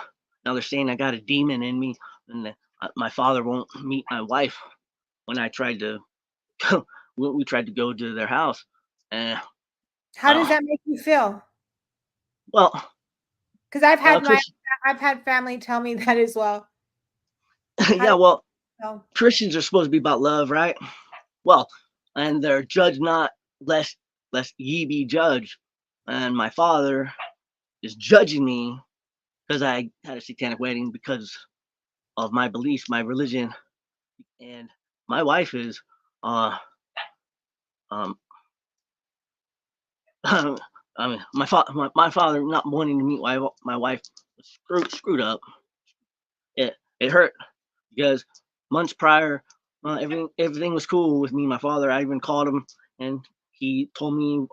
now they're saying I got a demon in me, and my father won't meet my wife when I tried to we tried to go to their house. And
How does
oh
that make you feel?
well,
'Cause
Chris,
I've had family tell me that as well. How
yeah,
does
well,
it feel?
Christians are supposed to be about love, right? Well, and they're judge not, lest ye be judged. And my father is judging me because I had a satanic wedding because of my beliefs, my religion, and my wife is uh um I mean my father not wanting to meet my wife was screwed up. It hurt because months prior, everything was cool with me and my father. I even called him and he told me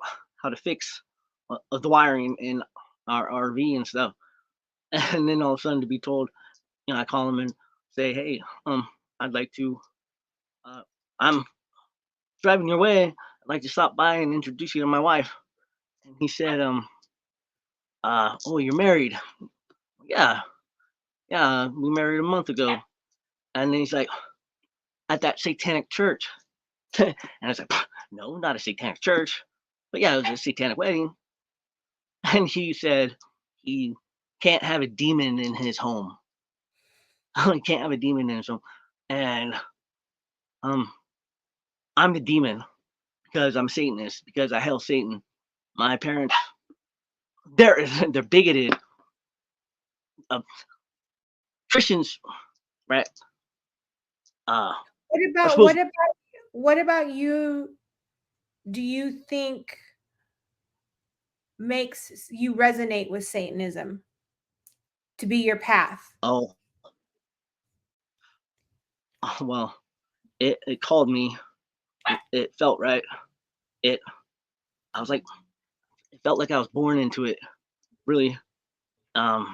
how to fix the wiring in our RV and stuff. And then all of a sudden to be told, I call him and say, hey, I'd like to, uh, I'm driving your way. I'd like to stop by and introduce you to my wife. And he said, oh, you're married? Yeah. Yeah, we married a month ago. And then he's like, at that satanic church. And I was like, no, not a satanic church. But yeah, it was a satanic wedding. And he said he can't have a demon in his home. He can't have a demon in his home. And I'm the demon because I'm Satanist, because I hail Satan. My parents, they're bigoted. Christians, right? Are supposed
What about you? Do you think makes you resonate with Satanism to be your path?
oh well, it called me. It felt right. It I was like, it felt like I was born into it. Really. I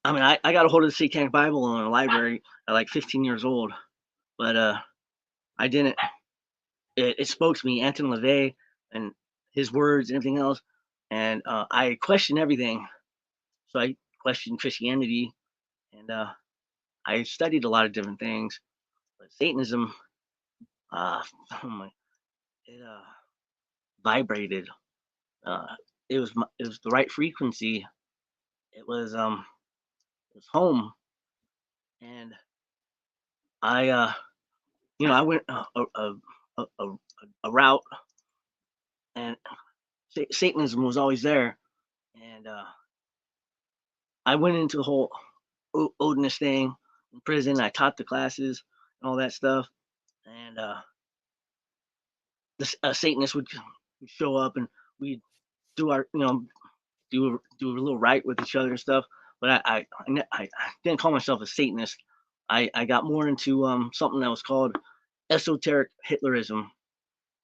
mean, I got a hold of the Satanic Bible in a library at like 15 years old, but I didn't. It spoke to me, Anton LaVey, and his words and everything else, and I questioned everything. So I questioned Christianity, and I studied a lot of different things. But Satanism, oh my, it vibrated. Uh, it was the right frequency. It was home, and I I went a route, and Satanism was always there, and I went into the whole Odinist thing in prison. I taught the classes and all that stuff, and the Satanists would show up, and we'd do our do a little right with each other and stuff. But I didn't call myself a Satanist. I got more into something that was called esoteric Hitlerism,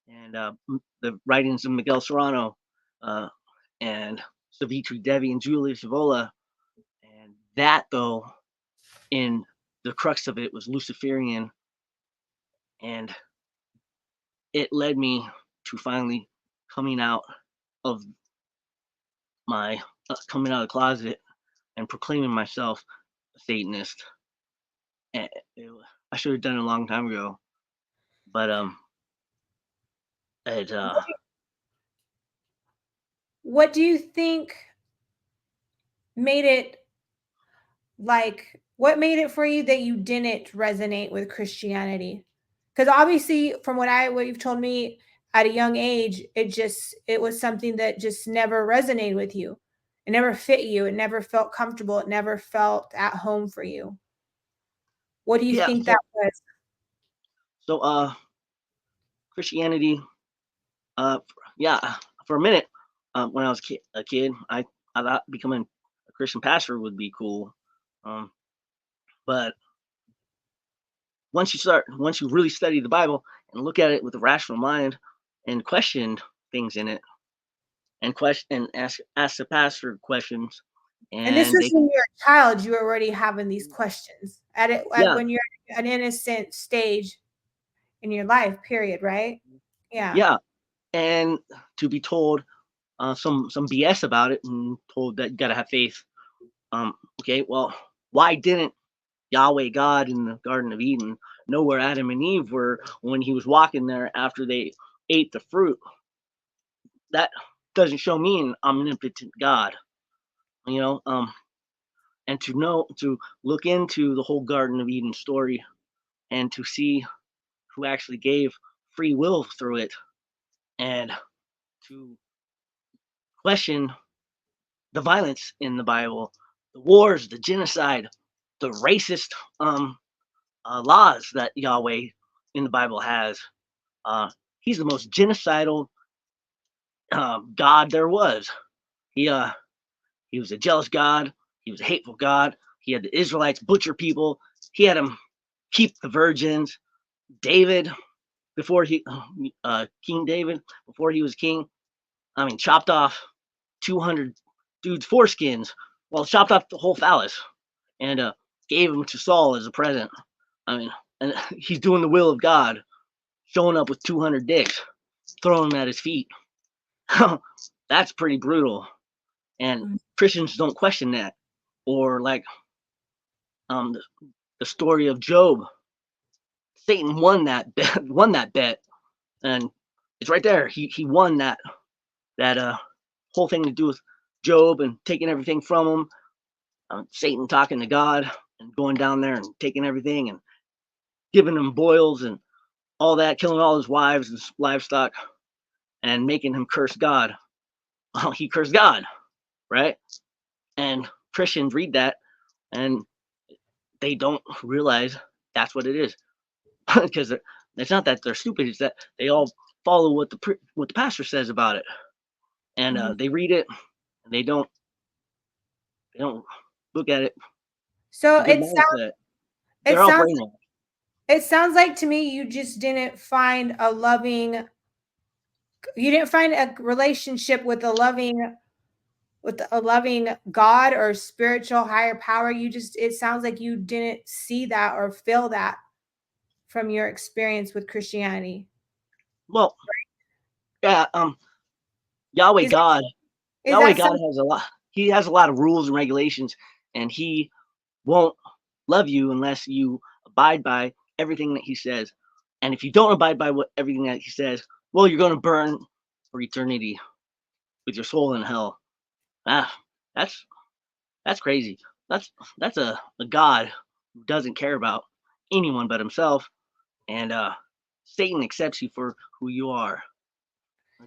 and the writings of Miguel Serrano, and Savitri Devi and Julius Evola. And that, though, in the crux of it was Luciferian, and it led me to finally coming out of my coming out of the closet and proclaiming myself a Satanist. And I should have done it a long time ago, but it
What do you think made it what made it for you that you didn't resonate with Christianity? Because obviously, from what you've told me at a young age, it was something that just never resonated with you. It never fit you. It never felt comfortable. It never felt at home for you. What do you
yeah.
think that was?
So Christianity, uh, yeah, for a minute, when I was a kid, I thought becoming a Christian pastor would be cool, but once you really study the Bible and look at it with a rational mind and question things in it, and ask the pastor questions,
And this
and
was
they
when you're a child, you were already having these questions
yeah,
when you're at an innocent stage in your life, period, right? Yeah.
yeah, and to be told some BS about it and told that you gotta have faith. Okay, well, why didn't Yahweh God in the Garden of Eden know where Adam and Eve were when he was walking there after they ate the fruit? That doesn't show me an omnipotent God, you know. And to look into the whole Garden of Eden story and to see who actually gave free will through it, and to question the violence in the Bible, the wars, the genocide, the racist laws that Yahweh in the Bible has. He's the most genocidal God there was. He was a jealous God. He was a hateful God. He had the Israelites butcher people. He had them keep the virgins. David, before King David, before he was king, I mean, chopped off 200 dudes' foreskins, well, chopped off the whole phallus, and gave them to Saul as a present. I mean, and he's doing the will of God, showing up with 200 dicks, throwing them at his feet. That's pretty brutal. And Christians don't question that. Or like the story of Job. Satan won that bet, and it's right there. He won that whole thing to do with Job and taking everything from him. Satan talking to God and going down there and taking everything and giving him boils and all that, killing all his wives and livestock, and making him curse God. Well, he cursed God, right? And Christians read that and they don't realize that's what it is, because it's not that they're stupid; it's that they all follow what the pastor says about it, and they read it and they don't look at it.
So
Good mindset.
it
They're all
sounds
brainwashed.
it sounds like to me you just didn't find a relationship with a loving God or spiritual higher power. It sounds like you didn't see that or feel that from your experience with Christianity.
Well, yeah, Yahweh
Is
God
that
has a lot. He has a lot of rules and regulations, and he won't love you unless you abide by everything that he says. And if you don't abide by everything that he says, well, you're going to burn for eternity with your soul in hell. That's crazy. That's a God who doesn't care about anyone but himself, and Satan accepts you for who you are.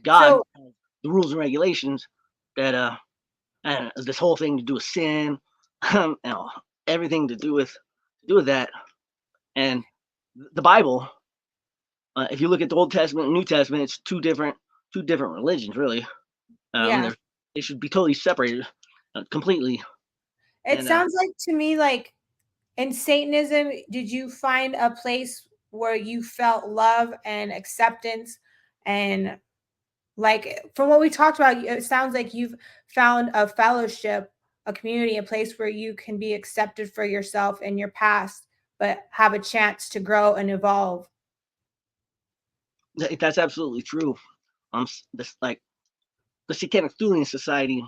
God
so?
has the rules and regulations that and this whole thing to do with sin, everything to do with that, and the Bible. If you look at the Old Testament and New Testament, it's two different religions, really.
Yeah,
They should be totally separated, completely.
it
And
sounds like to me like in Satanism, did you find a place where you felt love and acceptance? And like from what we talked about, it sounds like you've found a fellowship, a community, a place where you can be accepted for yourself and your past, but have a chance to grow and evolve.
that's absolutely true. This like the Satanic Society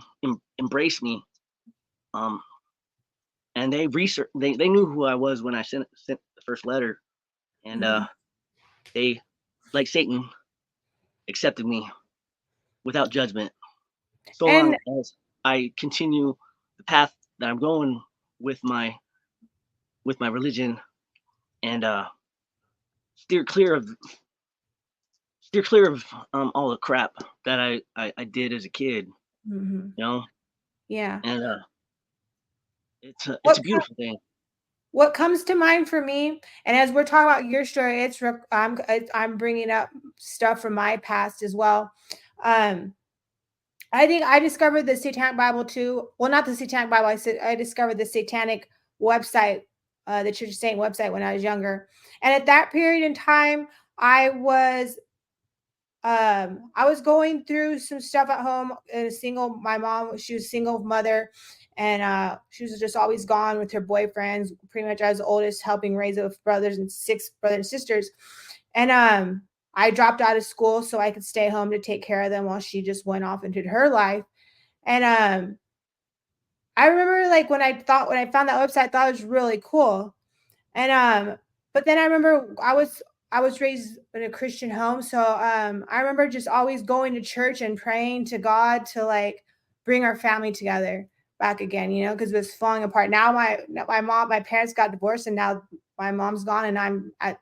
embraced me, um, and they knew who I was when I sent the first letter, and they, like Satan, accepted me without judgment, so long
And
as I continue the path that I'm going with my religion, and steer clear of all the crap that I did as a kid,
mhm,
you know,
yeah.
and it's
What
a beautiful thing.
what comes to mind for me, and as we're talking about your story, I'm bringing up stuff from my past as well. Um, I think I discovered the Satanic Bible too. Well, not the Satanic Bible. I discovered the Satanic website, the Church of Satan website when I was younger. And at that period in time, I was I was going through some stuff at home. My mom, she was a single mother, and she was just always gone with her boyfriends. Pretty much, I was the oldest, helping raise six brothers and sisters. And I dropped out of school so I could stay home to take care of them while she just went off into her life. And I remember like when I found that website, I thought it was really cool. And but then I remember I was raised in a Christian home, so I remember just always going to church and praying to God to like bring our family together back again, you know, because it was falling apart. Now my parents got divorced, and now my mom's gone, and I'm at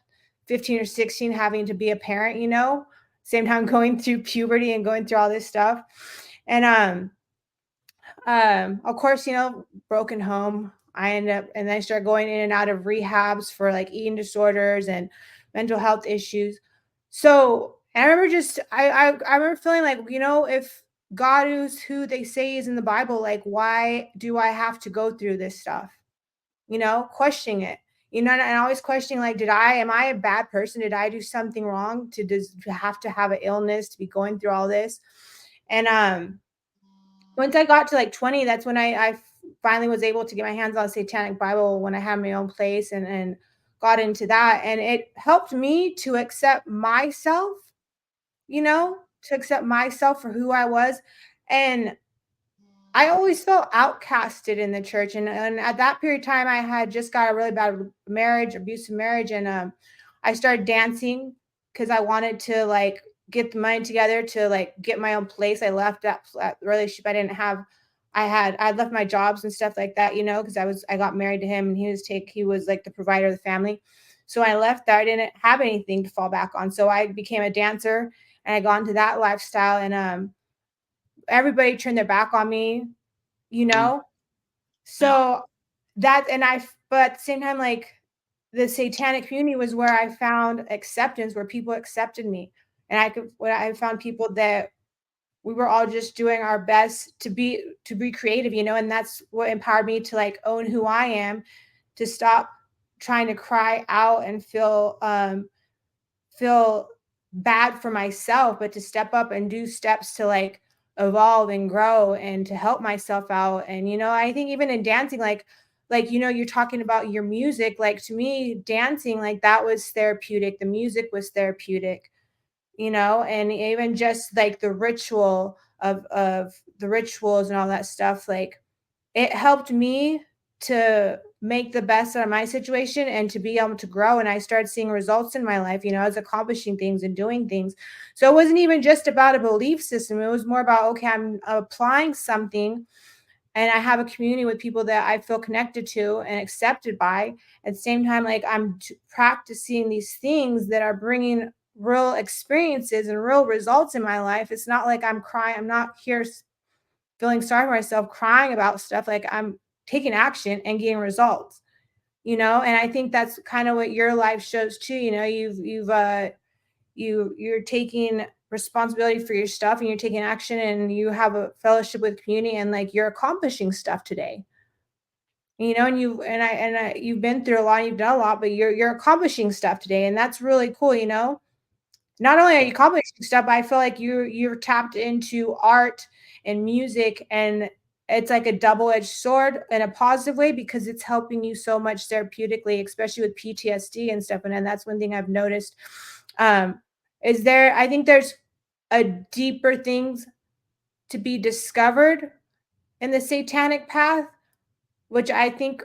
15 or 16 having to be a parent, you know, same time going through puberty and going through all this stuff. And of course, you know, broken home. I ended up, and then I started going in and out of rehabs for like eating disorders and mental health issues. So I remember I remember feeling like, you know, if God is who they say is in the Bible, like why do I have to go through this stuff? You know, questioning it. You know, and always questioning like, am I a bad person? Did I do something wrong to have to have an illness to be going through all this? And once I got to like 20, that's when I finally was able to get my hands on a Satanic Bible when I had my own place and got into that. And it helped me to accept myself, you know, to accept myself for who I was. And I always felt outcasted in the church. And at that period of time, I had just got a really bad marriage, abusive marriage. And I started dancing because I wanted to like get the money together to like get my own place. I left that relationship. I didn't have, I left my jobs and stuff like that, you know, because I got married to him and he was like the provider of the family. So I left there. I didn't have anything to fall back on. So I became a dancer and I got into that lifestyle. And everybody turned their back on me, you
Mm,
know?
yeah.
So but at the same time, like the satanic community was where I found acceptance, where people accepted me. And when I found people that we were all just doing our best to be creative, you know, and that's what empowered me to like own who I am, to stop trying to cry out and feel bad for myself, but to step up and do steps to like evolve and grow and to help myself out. And you know, I think even in dancing, like you know, you're talking about your music. Like to me, dancing, like that was therapeutic. The music was therapeutic, you know, and even just like the ritual of the rituals and all that stuff, like it helped me to make the best out of my situation and to be able to grow. And I started seeing results in my life, you know, I was accomplishing things and doing things. So it wasn't even just about a belief system. It was more about, okay, I'm applying something and I have a community with people that I feel connected to and accepted by. At the same time, like practicing these things that are bringing real experiences and real results in my life. It's not like I'm crying. I'm not here feeling sorry for myself, crying about stuff. Like I'm taking action and getting results, you know? And I think that's kind of what your life shows too. You know, you're taking responsibility for your stuff and you're taking action and you have a fellowship with community and like you're accomplishing stuff today. You know, you've been through a lot, you've done a lot, but you're accomplishing stuff today. And that's really cool, you know? Not only are
Yeah.
you accomplishing stuff, but I feel like you're tapped into art and music, and it's like a double-edged sword in a positive way because it's helping you so much therapeutically, especially with PTSD and stuff. And then that's one thing I've noticed. Um, I think there's a deeper things to be discovered in the satanic path, which I think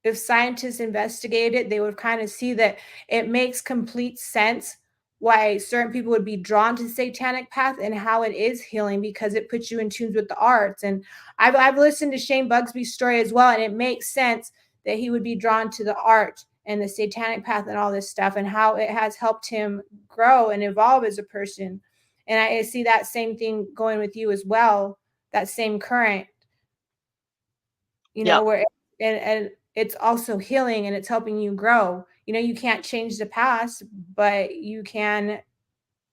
if scientists investigate it, they would kind of see that it makes complete sense why certain people would be drawn to satanic path and how it is healing because it puts you in tune with the arts. And I've listened to Shane Bugsby's story as well, and it makes sense that he would be drawn to the art and the satanic path and all this stuff and how it has helped him grow and evolve as a person. And I see that same thing going with you as well, that same current, you
Yeah.
know, where and it's also healing and it's helping you grow. You know, you can't change the past, but you can,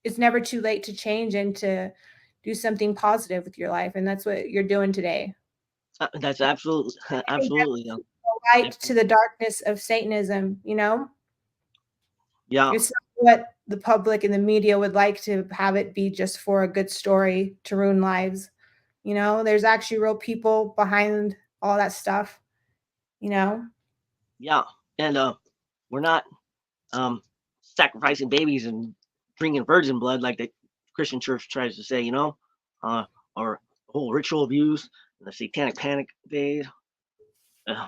it's never too late to change and to do something positive with your life. And that's what you're doing today.
That's absolutely
I think
absolutely.
that's the light to the darkness of Satanism, you know?
Yeah.
It's not what the public and the media would like to have it be just for a good story to ruin lives. You know, there's actually real people behind all that stuff, you know?
Yeah. And we're not um sacrificing babies and drinking virgin blood like the Christian church tries to say, you know, uh, or whole ritual abuse, the satanic panic days. Uh,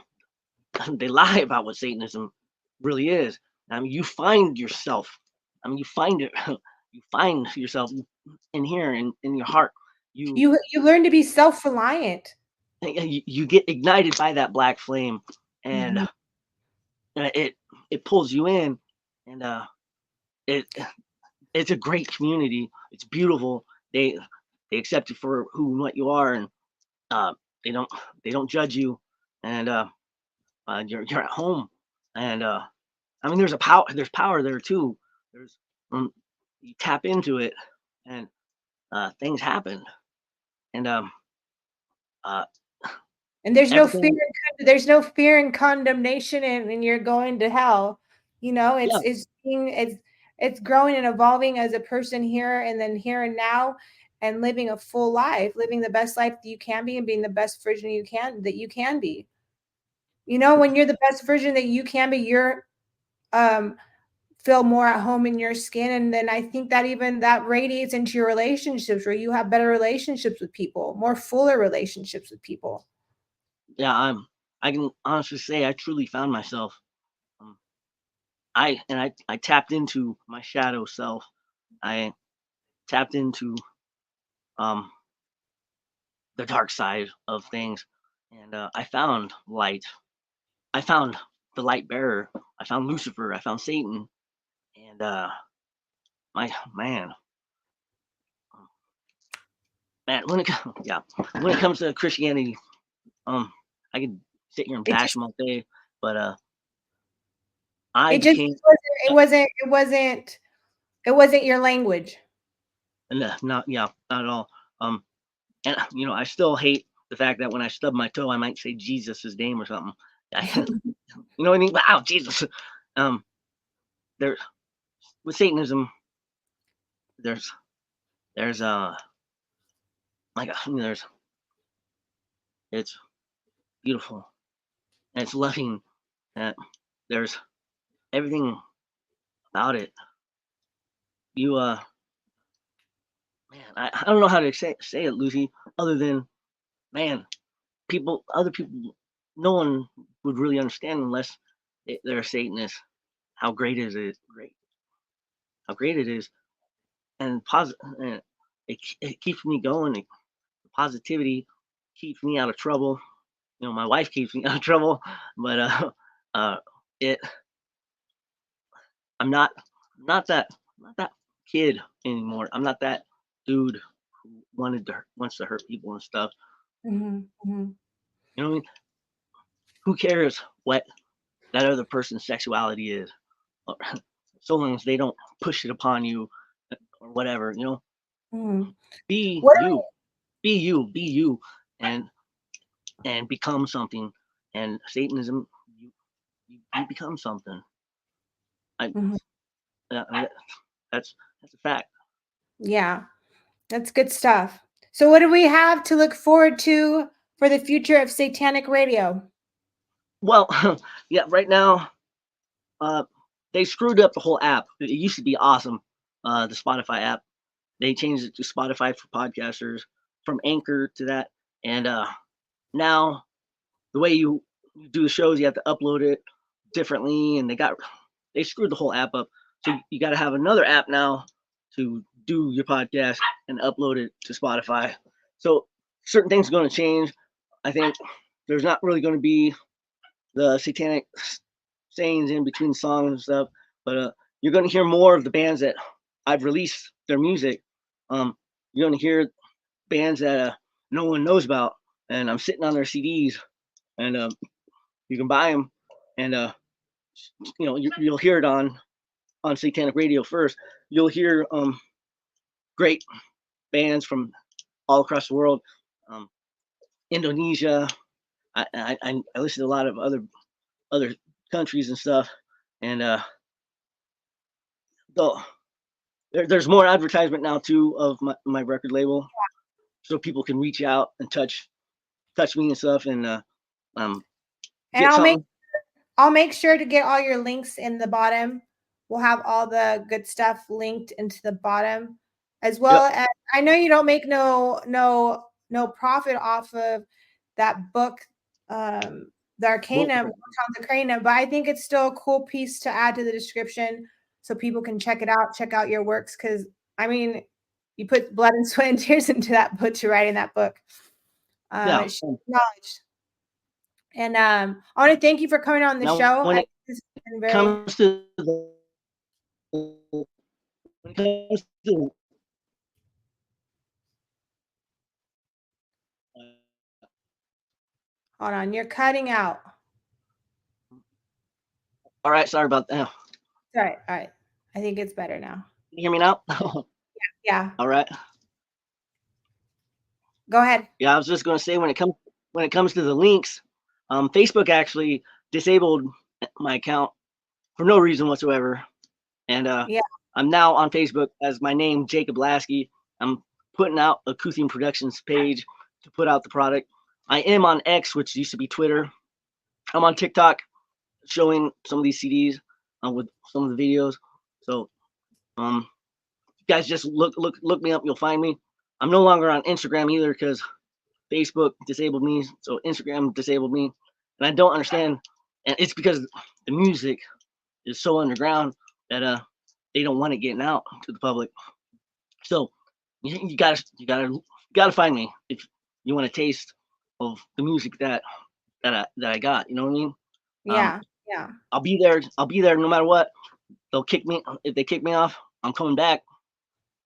they lie about what Satanism really is. I mean, you find yourself. I mean, you find it. You find yourself in here in your heart. You
You learn to be self-reliant.
you get ignited by that black flame, and
Mhm.
it it pulls you in, and it it's a great community. It's beautiful. They accept you for who and what you are, and uh, they don't they don't judge you, and you're at home, and I mean there's power there too. There's you tap into it, and things happen, and uh,
And
everything.
there's no fear and condemnation and you're going to hell. You know,
Yeah,
it's growing and evolving as a person here and then here and now and living a full life, living the best life that you can be and being the best version you can be. You know, when you're the best version that you can be, you're um feel more at home in your skin. And then I think that even that radiates into your relationships, where you have better relationships with people, more fuller relationships with people.
Yeah, I can honestly say I truly found myself. Um, I tapped into my shadow self. I tapped into um the dark side of things, and I found light. I found the light bearer. I found Lucifer. I found Satan, and my man, man. Yeah, when it comes to Christianity, I could sit here and
It
bash
just
them all day, but I
it just
became
it wasn't your language.
not yeah, not at all. And I still hate the fact that when I stub my toe, I might say Jesus' name or something. You know what I mean? Wow, Jesus. Um, there with Satanism, there's there's like there's it's beautiful and it's loving and there's everything about it. You man, I don't know how to say it, Lucy, other than man, other people, no one would really understand unless they're a Satanist. How great is it? Great, how great it is, and positive. It keeps me going. Positivity keeps me out of trouble. My wife keeps me out of trouble, but uh, it. I'm not that kid anymore. I'm not that dude who wants to hurt people and stuff.
Mm-hmm, mm-hmm.
You know what I mean? Who cares what that other person's sexuality is, so long as they don't push it upon you or whatever.
Mm-hmm.
Be
What
you, be you, and become something. And Satanism, you become something. I,
Mhm.
that's a fact.
Yeah, that's good stuff. So, what do we have to look forward to for the future of Satanic Radio?
Well, yeah, right now, uh, they screwed up the whole app. It used to be awesome, the Spotify app. They changed it to Spotify for podcasters from Anchor to that. And now the way you do the shows, you have to upload it differently, and they screwed the whole app up. So you got to have another app now to do your podcast and upload it to Spotify. So certain things are going to change. I think there's not really going to be the satanic sayings in between songs and stuff, but you're going to hear more of the bands that I've released their music. You're going to hear bands that no one knows about, and I'm sitting on their CDs, and you can buy them, and you'll hear it on Satanic Radio first. You'll hear great bands from all across the world, um, Indonesia. I listen to a lot of other countries and stuff, and there's more advertisement now too of my record label, so people can reach out and touch me and stuff, and
And
get something.
I'll make sure to get all your links in the bottom. We'll have all the good stuff linked into the bottom, as well
Yep.
as I know you don't make no profit off of that book, the Arcana, the Arcana, but I think it's still a cool piece to add to the description so people can check it out, check out your works, because I mean, you put blood and sweat and tears into that book to writing that book.
Yeah.
It should be acknowledged. And I want to thank you for coming on the
Now,
show.
when
I
it
think this has been very
comes to the when it comes to
hold on, you're cutting out.
all right, sorry about that.
All right. I think it's better now.
Can you hear me now?
Yeah.
All right.
Go ahead.
Yeah, I was just going to say when it comes to the links, Facebook actually disabled my account for no reason whatsoever, and
Yeah.
I'm now on Facebook as my name, Jacob Laskey. I'm putting out a Cuthean Productions page to put out the product. I am on X, which used to be Twitter. I'm on TikTok, showing some of these CDs with some of the videos. So, you guys just look me up. You'll find me. I'm no longer on Instagram either because Facebook disabled me. So Instagram disabled me, and I don't understand. And it's because the music is so underground that they don't want it getting out to the public. So you gotta find me if you want a taste of the music that I got. You know what I mean?
Yeah.
I'll be there. I'll be there no matter what. They'll kick me if they kick me off. I'm coming back.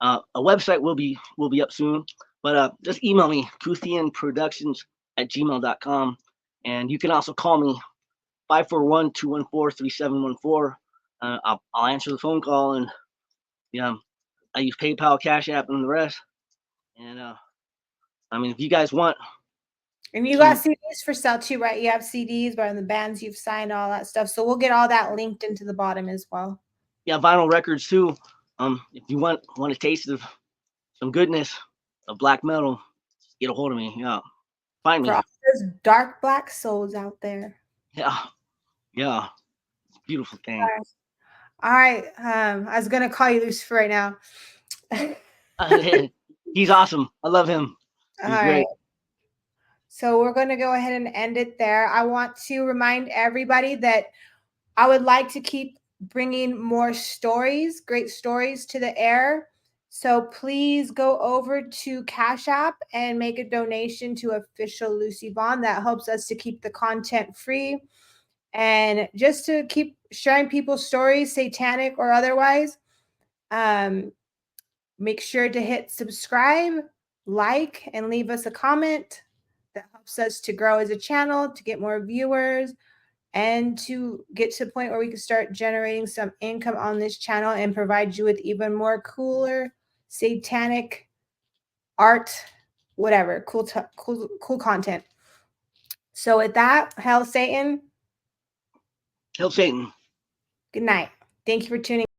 A website will be up soon, but just email me cutheanproductions@gmail.com, and you can also call me 541-214-3714. I'll answer the phone call, and yeah, I use PayPal, Cash App, and the rest. And I mean, if you guys want,
and you got CDs for sale too, right? You have CDs by the bands you've signed, all that stuff. So we'll get all that linked into the bottom as well.
Yeah, vinyl records too. If you want a taste of some goodness of black metal, get a hold of me. Yeah, find me.
For all those dark black souls out there.
Yeah, beautiful thing.
All right. I was gonna call you Lucifer right now.
He's awesome. I love him. He's great.
So we're going to go ahead and end it there. I want to remind everybody that I would like to keep bringing more stories, great stories to the air. So please go over to Cash App and make a donation to Official Lucy Vaughn. That helps us to keep the content free and just to keep sharing people's stories, satanic or otherwise. Make sure to hit subscribe, like, and leave us a comment. That helps us to grow as a channel, to get more viewers, and to get to the point where we can start generating some income on this channel and provide you with even more cooler satanic art, whatever, cool content. So with that, Hail Satan.
Hail Satan.
Good night. Thank you for tuning in.